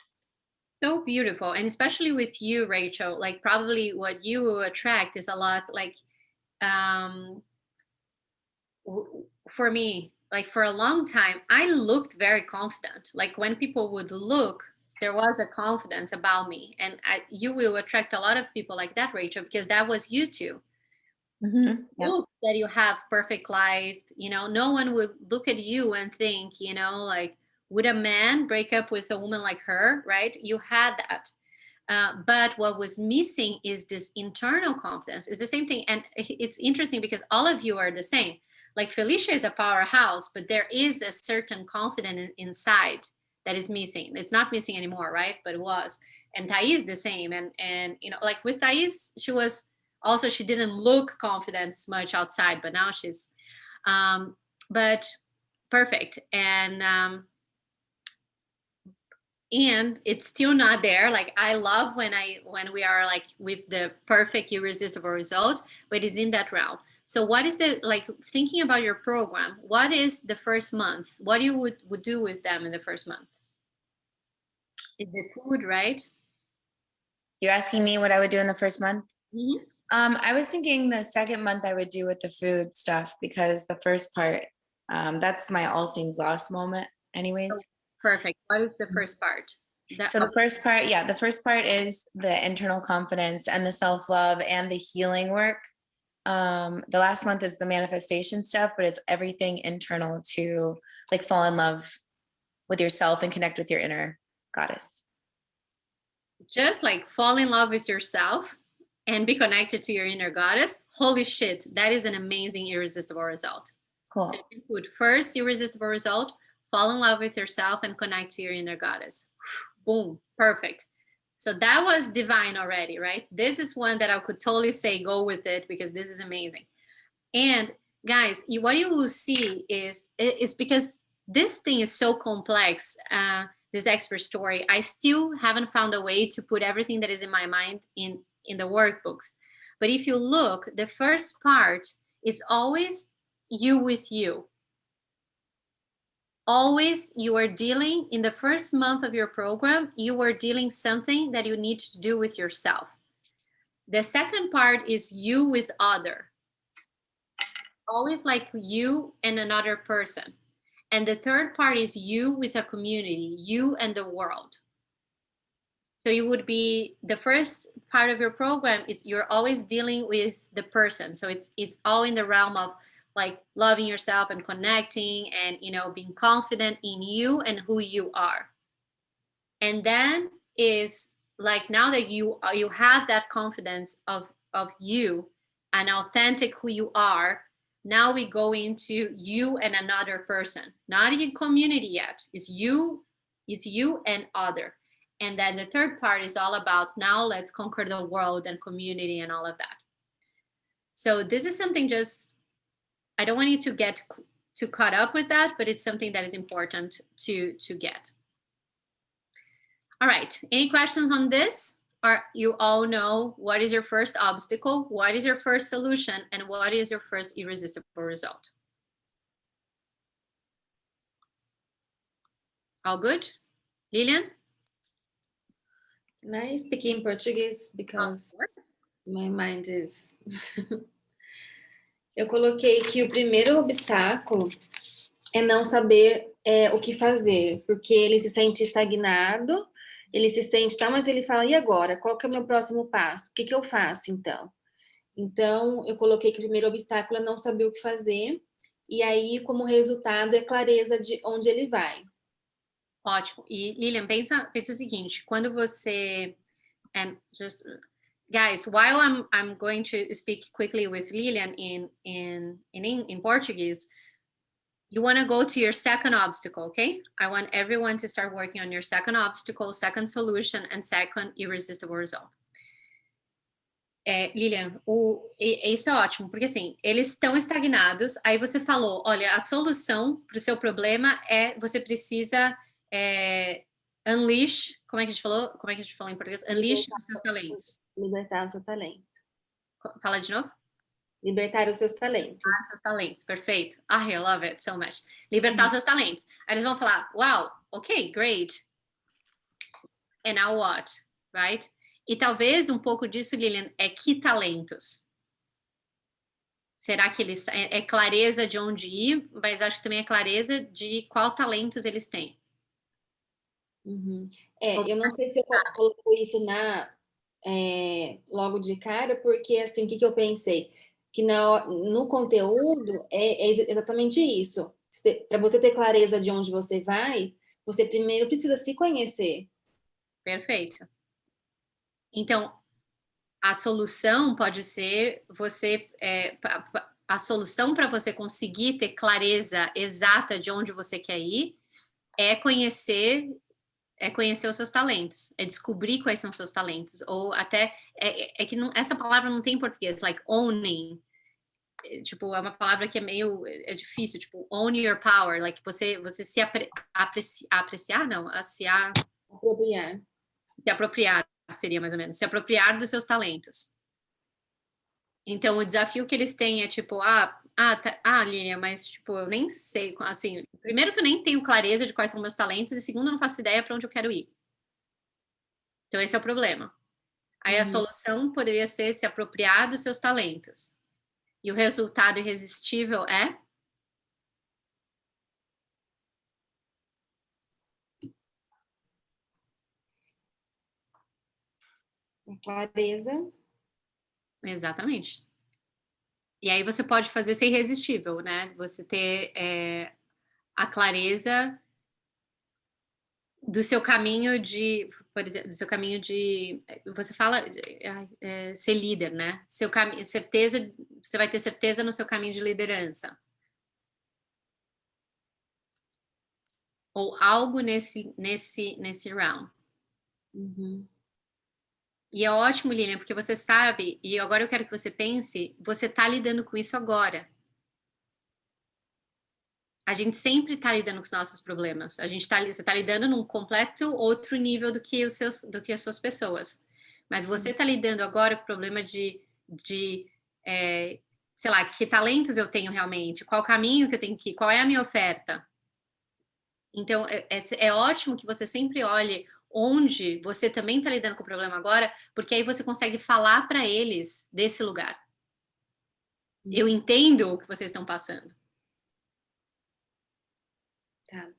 So beautiful. And especially with you, Rachel, like probably what you will attract is a lot like um for me, like for a long time, I looked very confident. Like when people would look, there was a confidence about me. And you will attract a lot of people like that, Rachel, because that was you too. Yep. Look that you have perfect life, you know, no one would look at you and think, you know, like, would a man break up with a woman like her, right? You had that. But what was missing is this internal confidence. It's the same thing. And it's interesting because all of you are the same. Like Felicia is a powerhouse, but there is a certain confidence inside that is missing. It's not missing anymore, right? But it was. And Thais the same. And you know, like with Thais, she was also, she didn't look confident much outside, but now she's but perfect. And it's still not there. Like I love when we are like with the perfect irresistible result, but it's in that realm. So what is the, like thinking about your program, what is the first month? What you would do with them in the first month? Is the food, right? You're asking me what I would do in the first month? Mhm. I was thinking the second month I would do with the food stuff, because the first part, that's my all seems lost moment anyways. Perfect. What is the first part? So the first part, yeah, the first part is the internal confidence and the self-love and the healing work. The last month is the manifestation stuff, but it's everything internal to like fall in love with yourself and connect with your inner goddess. Just like fall in love with yourself and be connected to your inner goddess. Holy shit, that is an amazing irresistible result. Cool. So you put first irresistible result, fall in love with yourself and connect to your inner goddess. Boom, perfect. So that was divine already, right? This is one that I could totally say go with it because this is amazing. And guys, what you will see is because this thing is so complex, this expert story, I still haven't found a way to put everything that is in my mind in the workbooks. But if you look, the first part is always you with you. Always you are dealing in the first month of your program, you are dealing something that you need to do with yourself. The second part is you with other. Always like you and another person. And the third part is you with a community, you and the world. So you would be, the first part of your program is you're always dealing with the person. So it's all in the realm of like loving yourself and connecting and, you know, being confident in you and who you are. And then is like, now that you have that confidence of you and authentic who you are, now we go into you and another person, not in community yet. It's you and other. And then the third part is all about now let's conquer the world and community and all of that. So this is something, just I don't want you to get too caught up with that, but it's something that is important to get. All right, any questions on this? Or you all know what is your first obstacle, what is your first solution, and what is your first irresistible result? All good? Lilian? Can I speak in Portuguese because Of course. my mind is. Eu coloquei que o primeiro obstáculo é não saber o que fazer, porque ele se sente estagnado, ele se sente, tá, mas ele fala, e agora? Qual que é o meu próximo passo? O que eu faço, então? Então, eu coloquei que o primeiro obstáculo é não saber o que fazer, e aí, como resultado, é clareza de onde ele vai. Ótimo. E Lilian, pensa o seguinte, quando você, and just guys, while I'm going to speak quickly with Lilian in Portuguese, you want to go to your second obstacle, okay? I want everyone to start working on your second obstacle, second solution, and second irresistible result. Lilian, isso é ótimo, porque assim, eles estão estagnados, aí você falou, olha, a solução para o seu problema é você precisa unleash, como é que a gente falou? Como é que a gente falou em português? Unleash os seus talentos. Libertar o seu talento. Fala de novo? Libertar os seus talentos. Seus talentos, perfeito. I love it so much. Libertar os seus talentos. Aí eles vão falar, wow, ok, great. And now what? Right? E talvez um pouco disso, Lilian, é que talentos? Será que eles é clareza de onde ir, mas acho que também é clareza de qual talentos eles têm. Uhum. Eu não sei se eu coloco isso logo de cara, porque assim, o que eu pensei? Que no conteúdo é exatamente isso. Para você ter clareza de onde você vai, você primeiro precisa se conhecer. Perfeito. Então, a solução pode ser a solução para você conseguir ter clareza exata de onde você quer ir é conhecer os seus talentos, é descobrir quais são os seus talentos, ou até que não, essa palavra não tem em português, like owning, tipo, é uma palavra que é meio difícil, tipo, own your power, like você se apreciar, não, Apropriar. Se apropriar seria mais ou menos, se apropriar dos seus talentos. Então, o desafio que eles têm é tipo, Lilian, mas tipo, eu nem sei, assim, primeiro que eu nem tenho clareza de quais são meus talentos, e segundo, eu não faço ideia para onde eu quero ir. Então, esse é o problema. Aí a solução poderia ser se apropriar dos seus talentos. E o resultado irresistível é? Clareza. Exatamente. E aí você pode fazer ser irresistível, né? Você ter a clareza do seu caminho de, por exemplo, do seu caminho de, você fala ser líder, né? Seu caminho, certeza, você vai ter certeza no seu caminho de liderança. Ou algo nesse round. E é ótimo, Lilian, porque você sabe, e agora eu quero que você pense, você está lidando com isso agora. A gente sempre está lidando com os nossos problemas. Você está lidando num completo outro nível do que as suas pessoas. Mas você está lidando agora com o problema de sei lá, que talentos eu tenho realmente, qual caminho que eu tenho que ir, qual é a minha oferta. Então, é ótimo que você sempre olhe onde você também está lidando com o problema agora, porque aí você consegue falar para eles desse lugar. Eu entendo o que vocês estão passando. Tá.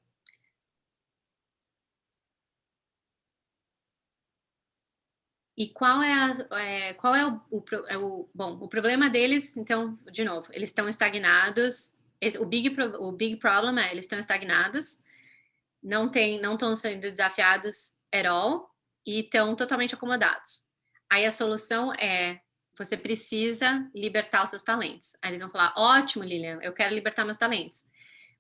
E qual é o problema deles? Então, de novo, eles estão estagnados. O big problem eles estão estagnados, não estão sendo desafiados at all e estão totalmente acomodados. Aí a solução é você precisa libertar os seus talentos. Aí eles vão falar, ótimo, Lilian, eu quero libertar meus talentos.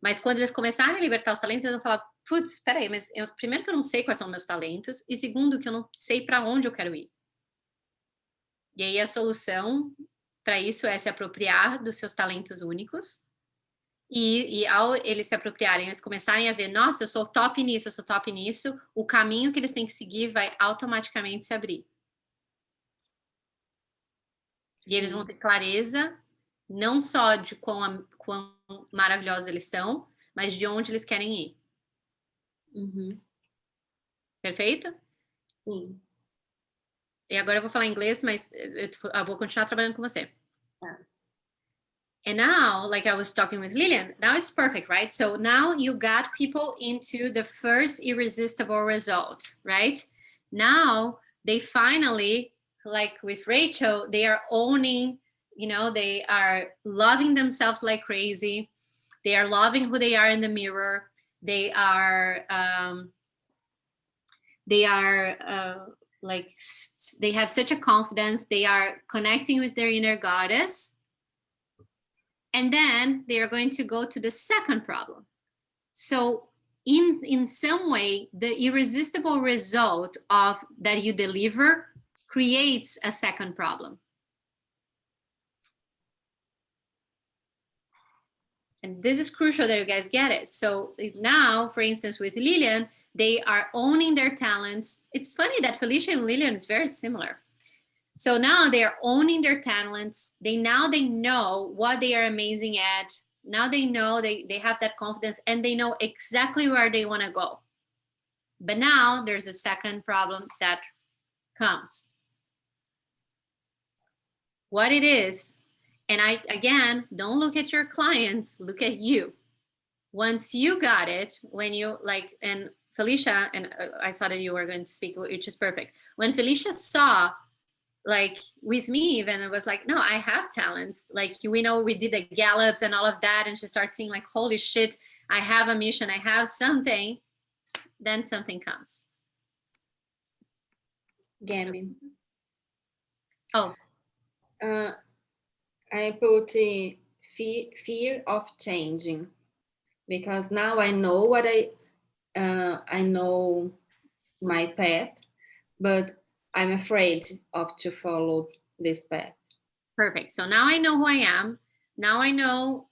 Mas quando eles começarem a libertar os talentos, eles vão falar, putz, espera aí, mas primeiro que eu não sei quais são meus talentos, e segundo que eu não sei para onde eu quero ir. E aí a solução para isso é se apropriar dos seus talentos únicos, e ao eles se apropriarem, eles começarem a ver, nossa, eu sou top nisso, o caminho que eles têm que seguir vai automaticamente se abrir. E eles vão ter clareza, não só de quão maravilhosos eles são, mas de onde eles querem ir. Perfeito? Sim. E agora eu vou falar inglês, mas eu vou continuar trabalhando com você. And now, like I was talking with Lilian, now it's perfect, right? So now you got people into the first irresistible result, right? Now they finally, like with Rachel, they are owning, they are loving themselves like crazy. They are loving who they are in the mirror. They are like, they have such a confidence. They are connecting with their inner goddess. And then they are going to go to the second problem. So in some way, the irresistible result of that you deliver creates a second problem. And this is crucial that you guys get it. So now, for instance, with Lillian, they are owning their talents. It's funny that Felicia and Lillian is very similar. So now they are owning their talents. They know what they are amazing at. Now they know they have that confidence and they know exactly where they want to go. But now there's a second problem that comes. What it is, and again, don't look at your clients, look at you. Once you got it, when you like, and Felicia, and I saw that you were going to speak, which is perfect. When Felicia saw, like with me even, it was like, no, I have talents. Like, we know we did the Gallups and all of that. And she starts seeing like, holy shit, I have a mission, I have something. Then something comes. Gabby. Oh. I put fear of changing, because now I know what I know my path, but I'm afraid of to follow this path. Perfect. So now I know who I am. Now I know,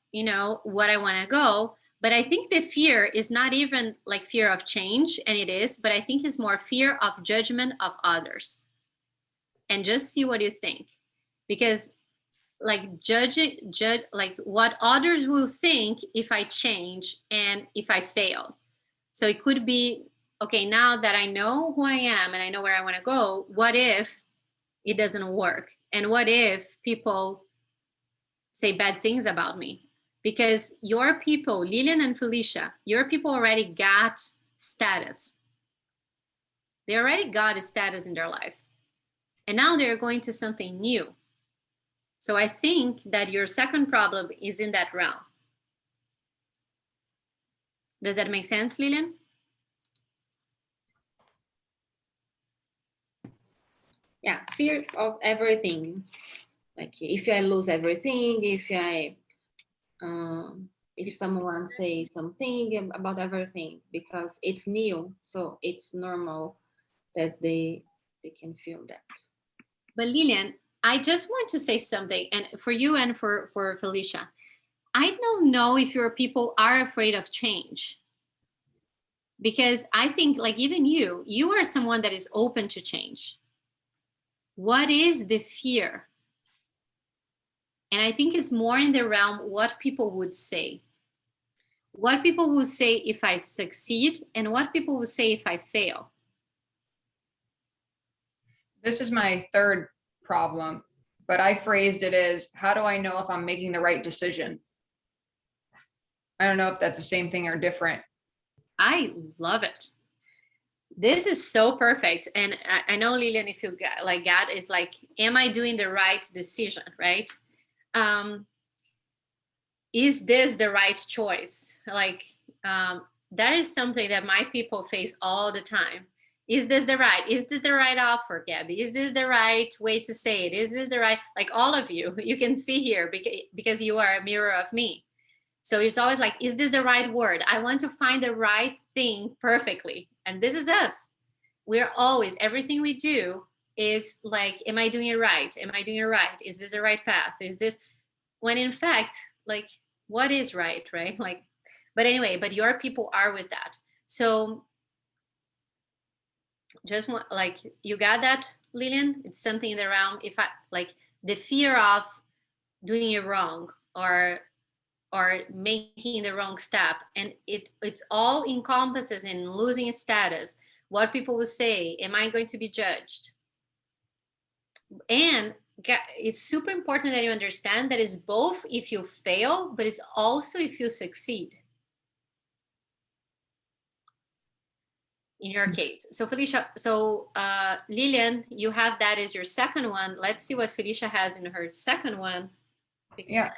what I want to go. But I think the fear is not even like fear of change, and it is, but I think it's more fear of judgment of others. And just see what you think. Because like judge like what others will think if I change and if I fail. So it could be, okay, now that I know who I am and I know where I want to go, what if it doesn't work? And what if people say bad things about me? Because your people, Lillian and Felicia, your people already got status. They already got a status in their life. And now they're going to something new. So I think that your second problem is in that realm. Does that make sense, Lillian? Yeah, fear of everything. Like if I lose everything, if someone says something about everything, because it's new, so it's normal that they can feel that. But Lillian, I just want to say something, and for you and for Felicia, I don't know if your people are afraid of change. Because I think, like, even you are someone that is open to change. What is the fear? And I think it's more in the realm what people would say. What people will say if I succeed, and what people will say if I fail. This is my third problem, but I phrased it as, how do I know if I'm making the right decision? I don't know if that's the same thing or different. I love it. This is so perfect. And I know, Lillian, if you like that, is like, am I doing the right decision, right? Is this the right choice? Like, that is something that my people face all the time. Is this the right offer, Gabby? Is this the right way to say it? Is this the right, like all of you can see here because you are a mirror of me. So it's always like, is this the right word? I want to find the right thing perfectly. And this is us. We're always, everything we do is like, am I doing it right? Am I doing it right? Is this the right path? Is this, when in fact, like, what is right? Like, but anyway, but your people are with that. So just like, you got that, Lillian? It's something in the realm, if I like the fear of doing it wrong or making the wrong step, and it's all encompasses in losing status, what people will say, am I going to be judged? And it's super important that you understand that it's both if you fail, but it's also if you succeed. In your case. So Felicia, Lillian, you have that as your second one. Let's see what Felicia has in her second one. Yeah.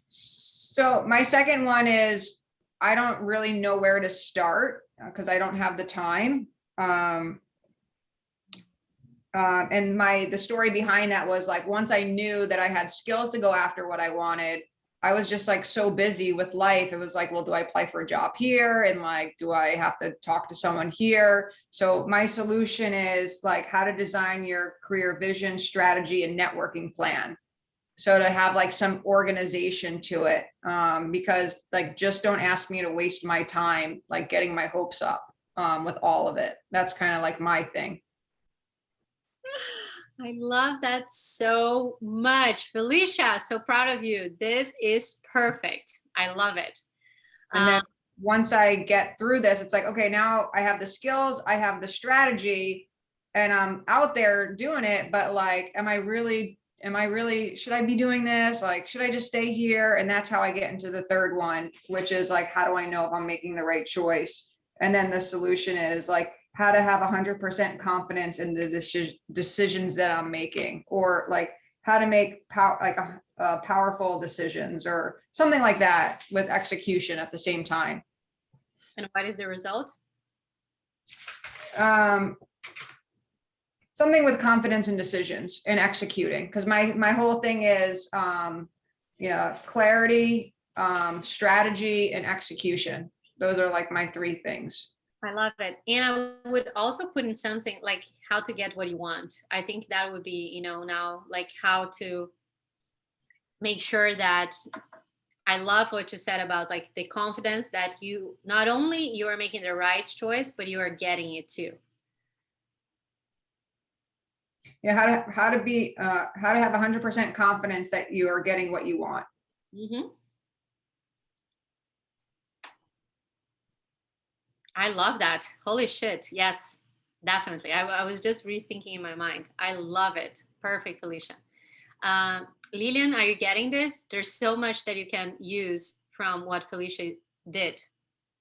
So my second one is, I don't really know where to start because I don't have the time. And the story behind that was like, once I knew that I had skills to go after what I wanted, I was just like so busy with life. It was like, well, do I apply for a job here? And like, do I have to talk to someone here? So my solution is like how to design your career vision, strategy, and networking plan. So to have like some organization to it, because like, just don't ask me to waste my time, like getting my hopes up with all of it. That's kind of like my thing. I love that so much. Felicia, so proud of you. This is perfect. I love it. And then once I get through this, it's like, okay, now I have the skills, I have the strategy, and I'm out there doing it, but like, am I really, should I be doing this? Like, should I just stay here? And that's how I get into the third one, which is like, how do I know if I'm making the right choice? And then the solution is like, how to have 100% confidence in the decisions that I'm making, or like how to make powerful decisions or something like that with execution at the same time. And what is the result? Something with confidence in decisions and executing, because my whole thing is clarity, strategy, and execution. Those are like my three things. I love it. And I would also put in something like how to get what you want. I think that would be, now like how to make sure that I love what you said about like the confidence that you, not only you are making the right choice, but you are getting it too. Yeah, how to have 100% confidence that you are getting what you want. Mm-hmm. I love that. Holy shit. Yes, definitely. I was just rethinking in my mind. I love it. Perfect, Felicia. Lillian, are you getting this? There's so much that you can use from what Felicia did.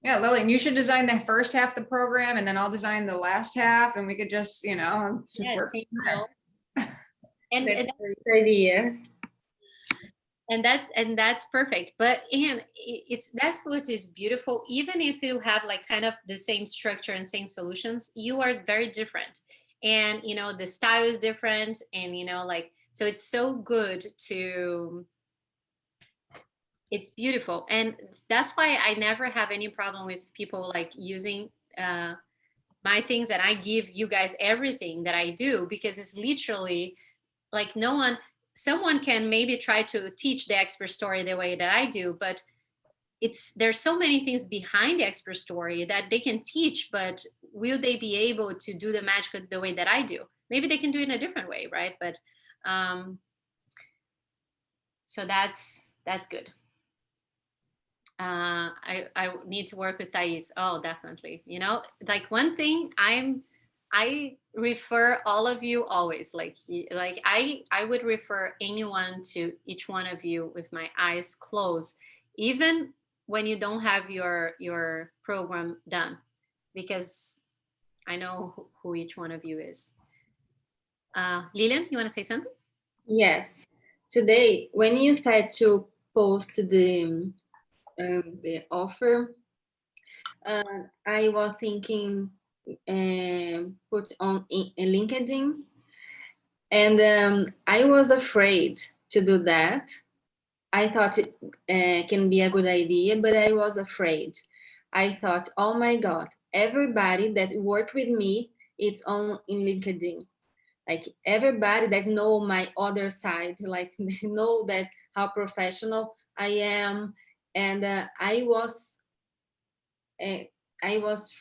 Yeah, Lillian, you should design the first half of the program, and then I'll design the last half, and we could just, work. And That's a great idea. And that's perfect. But that's what is beautiful. Even if you have like kind of the same structure and same solutions, you are very different. And the style is different, and so it's so good to, it's beautiful. And that's why I never have any problem with people like using my things, and I give you guys everything that I do, because it's literally like someone can maybe try to teach the expert story the way that I do, but there's so many things behind the expert story that they can teach, but will they be able to do the magic the way that I do? Maybe they can do it in a different way, right? But so that's good. I need to work with Thais. Oh, definitely. Like one thing I refer all of you always, like I would refer anyone to each one of you with my eyes closed, even when you don't have your program done, because I know who each one of you is. Lillian, you want to say something? Yes. Today, when you said to post the offer, I was thinking put on LinkedIn, and I was afraid to do that. I thought it can be a good idea, but I was afraid. I thought, oh my God, everybody that work with me, it's on in LinkedIn. Like everybody that know my other side, like they know that how professional I am, and I was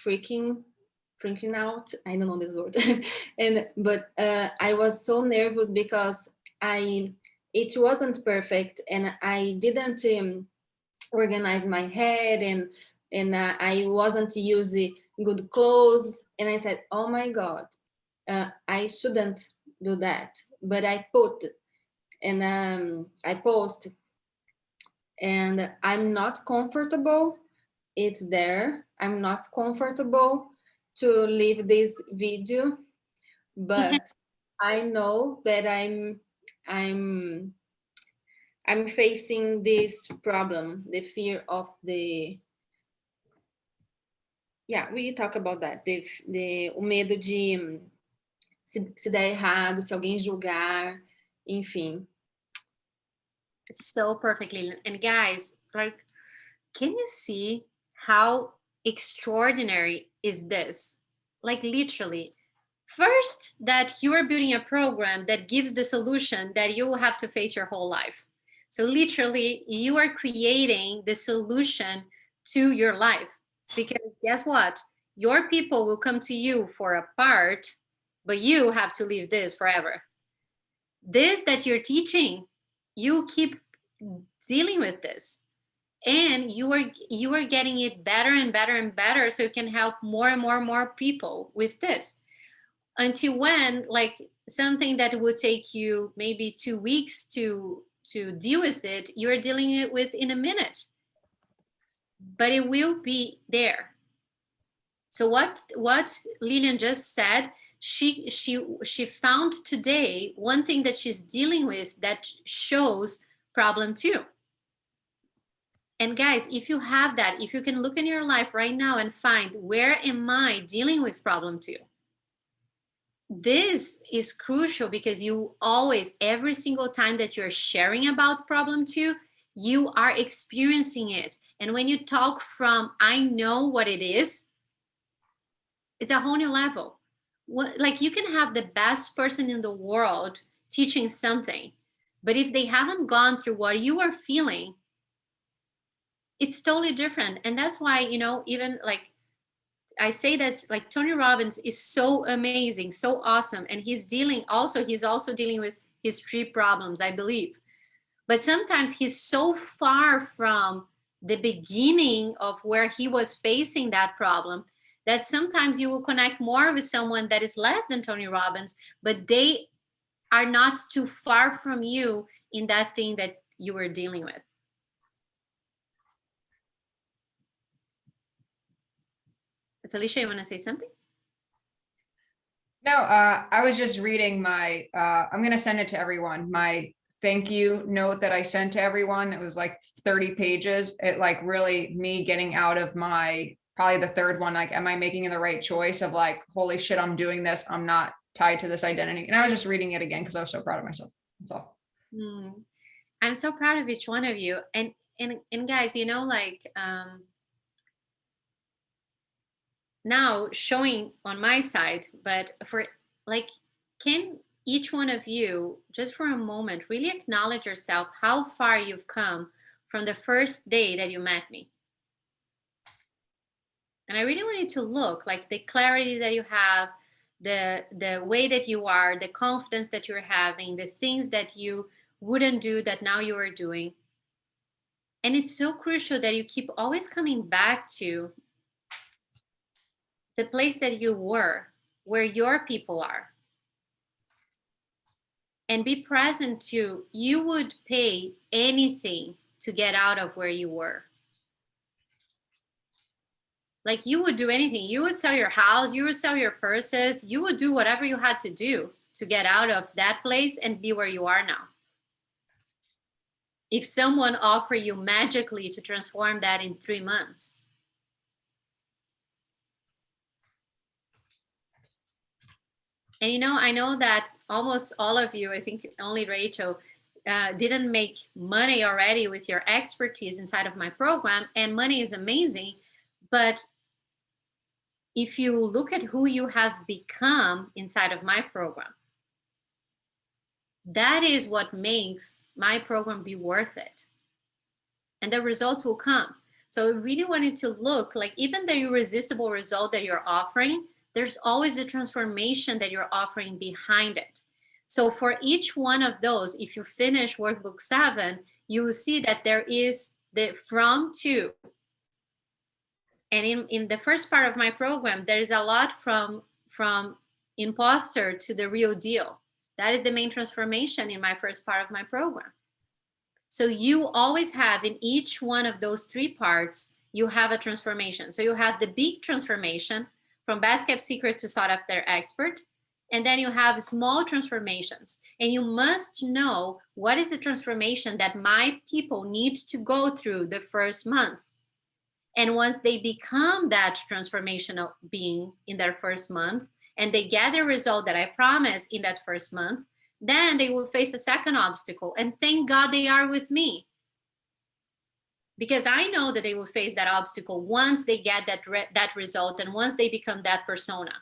freaking out. I don't know this word, but I was so nervous because it wasn't perfect, and I didn't organize my head, and I wasn't using good clothes, and I said, oh my God, I shouldn't do that, but I put and I post, and I'm not comfortable. It's there. I'm not comfortable to leave this video, but I know that I'm facing this problem, the fear of we talk about that, o medo de se der errado, se alguém julgar, enfim. So perfectly. And guys, like, can you see how extraordinary is this? Like literally, First, that you are building a program that gives the solution that you will have to face your whole life. So literally, you are creating the solution to your life. Because guess what? Your people will come to you for a part, but you have to leave this forever. This that you're teaching, you keep dealing with this. And you are getting it better and better and better, so you can help more and more and more people with this. Until when, like, something that would take you maybe 2 weeks to deal with it, you're dealing it with in a minute, but it will be there. So what Lilian just said, she found today one thing that she's dealing with that shows problem 2. And guys, if you have that, if you can look in your life right now and find, where am I dealing with problem 2? This is crucial, because you always, every single time that you're sharing about problem 2, you are experiencing it. And when you talk from, I know what it is, it's a whole new level. Like, you can have the best person in the world teaching something, but if they haven't gone through what you are feeling, it's totally different. And that's why, even like I say, that's like Tony Robbins is so amazing, so awesome. And he's also dealing with his 3 problems, I believe. But sometimes he's so far from the beginning of where he was facing that problem that sometimes you will connect more with someone that is less than Tony Robbins, but they are not too far from you in that thing that you were dealing with. Felicia, you want to say something? No, I was just reading my, I'm going to send it to everyone, my thank you note that I sent to everyone. It was like 30 pages. It like really me getting out of my, probably the third one, like, am I making the right choice of like, holy shit, I'm doing this. I'm not tied to this identity. And I was just reading it again because I was so proud of myself. That's all. I'm so proud of each one of you. And guys, now showing on my side, but for like, can each one of you just for a moment really acknowledge yourself, how far you've come from the first day that you met me? And I really want you to look, like, the clarity that you have, the way that you are, the confidence that you're having, the things that you wouldn't do that now you are doing. And it's so crucial that you keep always coming back to the place that you were, where your people are. And be present to, you would pay anything to get out of where you were. Like, you would do anything. You would sell your house, you would sell your purses, you would do whatever you had to do to get out of that place and be where you are now. If someone offered you magically to transform that in 3 months. And I know that almost all of you, I think only Rachel, didn't make money already with your expertise inside of my program, and money is amazing. But if you look at who you have become inside of my program, that is what makes my program be worth it. And the results will come. So I really wanted to look, like, even the irresistible result that you're offering, there's always a transformation that you're offering behind it. So for each one of those, if you finish workbook 7, you will see that there is the from to. And in the first part of my program, there is a lot from imposter to the real deal. That is the main transformation in my first part of my program. So you always have, in each one of those 3 parts, you have a transformation. So you have the big transformation from best kept secret to sought after expert. And then you have small transformations. And you must know what is the transformation that my people need to go through the first month. And once they become that transformational being in their first month, and they get the result that I promised in that first month, then they will face a second obstacle. And thank God they are with me. Because I know that they will face that obstacle once they get that result and once they become that persona.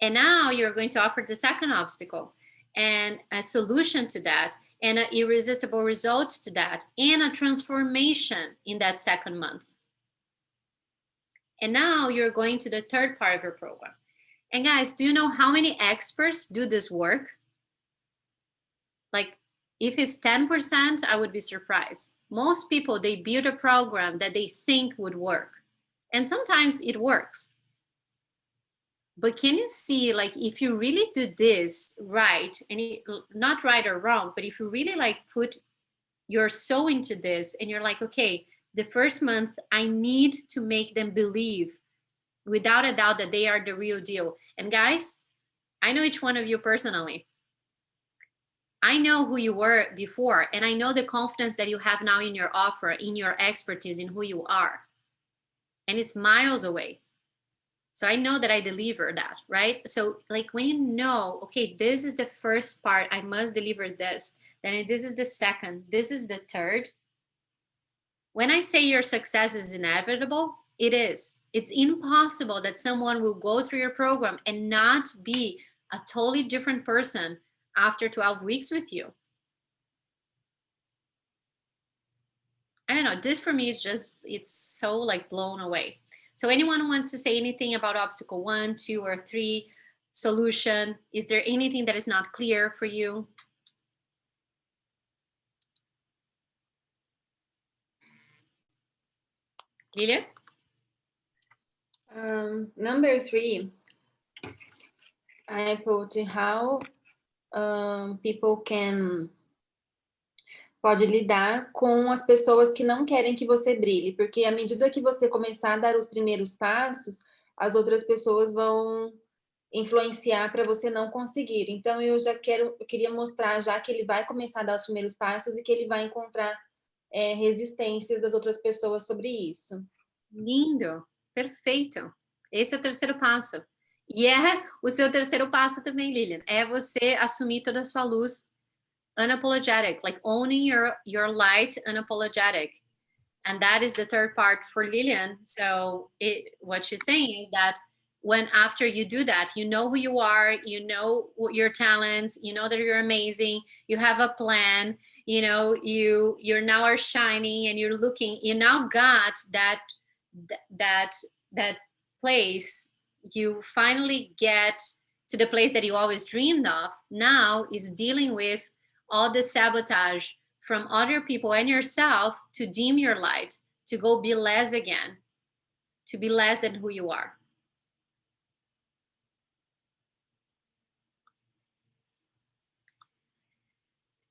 And now you're going to offer the second obstacle and a solution to that, and an irresistible result to that, and a transformation in that second month. And now you're going to the third part of your program. And guys, do you know how many experts do this work? Like, if it's 10%, I would be surprised. Most people, they build a program that they think would work. And sometimes it works. But can you see, like, if you really do this right, and not right or wrong, but if you really like put your soul into this, and you're like, okay, the first month, I need to make them believe without a doubt that they are the real deal. And guys, I know each one of you personally. I know who you were before, and I know the confidence that you have now in your offer, in your expertise, in who you are. And it's miles away. So I know that I deliver that, right? So like when you know, okay, this is the first part, I must deliver this. Then this is the second, this is the third. When I say your success is inevitable, it is. It's impossible that someone will go through your program and not be a totally different person after 12 weeks with you. I don't know, this for me is just, it's so like blown away. So anyone wants to say anything about obstacle 1, 2, or 3 solution? Is there anything that is not clear for you? Lilia? Number 3, I put how people pode lidar com as pessoas que não querem que você brilhe, porque à medida que você começar a dar os primeiros passos, as outras pessoas vão influenciar para você não conseguir. Então eu queria mostrar já que ele vai começar a dar os primeiros passos e que ele vai encontrar resistências das outras pessoas sobre isso. Lindo, perfeito. Esse é o terceiro passo. E é o seu terceiro passo também, Lilian. É você assumir toda a sua luz unapologetic, like owning your light unapologetic. And that is the third part for Lilian. So what she's saying is that when after you do that, you know who you are, you know what your talents, you know that you're amazing, you have a plan, you know, you're now are shining and you're looking, you now got that place, you finally get to the place that you always dreamed of. Now is dealing with all the sabotage from other people and yourself to dim your light, to go be less again, to be less than who you are.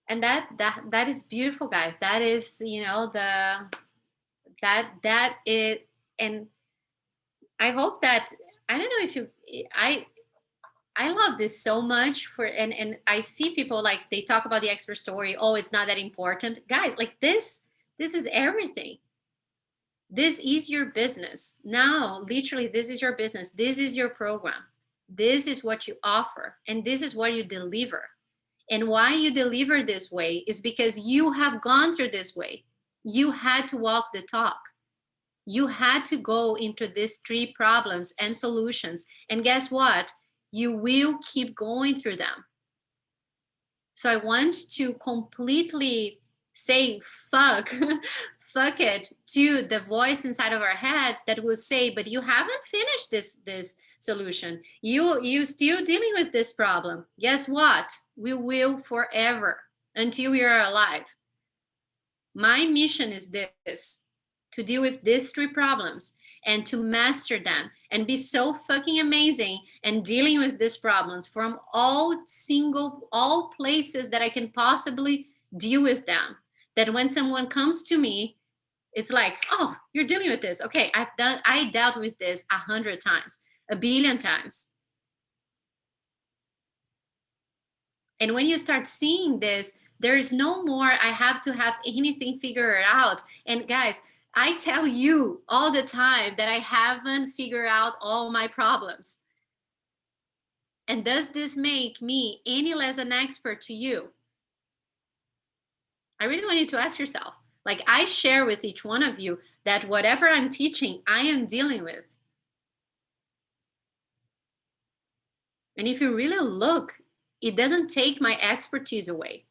And that is beautiful, guys. That is, you know, that it, and I hope that, I don't know if you, I love this so much and I see people like they talk about the expert story. Oh, it's not that important. Guys, like this is everything. This is your business. Now, literally, this is your business. This is your program. This is what you offer. And this is what you deliver. And why you deliver this way is because you have gone through this way. You had to walk the talk. You had to go into these 3 problems and solutions. And guess what? You will keep going through them. So I want to completely say fuck it to the voice inside of our heads that will say, but you haven't finished this solution. You still dealing with this problem. Guess what? We will forever until we are alive. My mission is this, to deal with these 3 problems and to master them and be so fucking amazing and dealing with these problems from all places that I can possibly deal with them. That when someone comes to me, it's like, oh, you're dealing with this. Okay, I dealt with this 100 times, 1 billion times. And when you start seeing this, there is no more, I have to have anything figured out. And guys, I tell you all the time that I haven't figured out all my problems. And does this make me any less an expert to you? I really want you to ask yourself. Like, I share with each one of you that whatever I'm teaching, I am dealing with. And if you really look, it doesn't take my expertise away,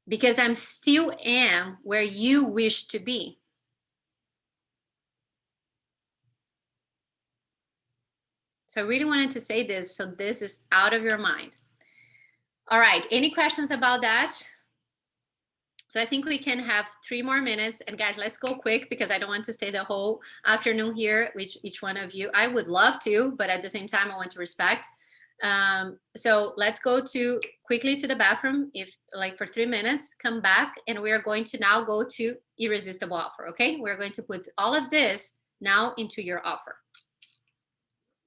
because I'm still am where you wish to be. So I really wanted to say this, so this is out of your mind. All right, any questions about that? So I think we can have 3 more minutes. And guys, let's go quick because I don't want to stay the whole afternoon here with each one of you. I would love to, but at the same time, I want to respect. So let's go quickly to the bathroom, if like for 3 minutes, come back, and we are going to now go to irresistible offer, okay? We're going to put all of this now into your offer.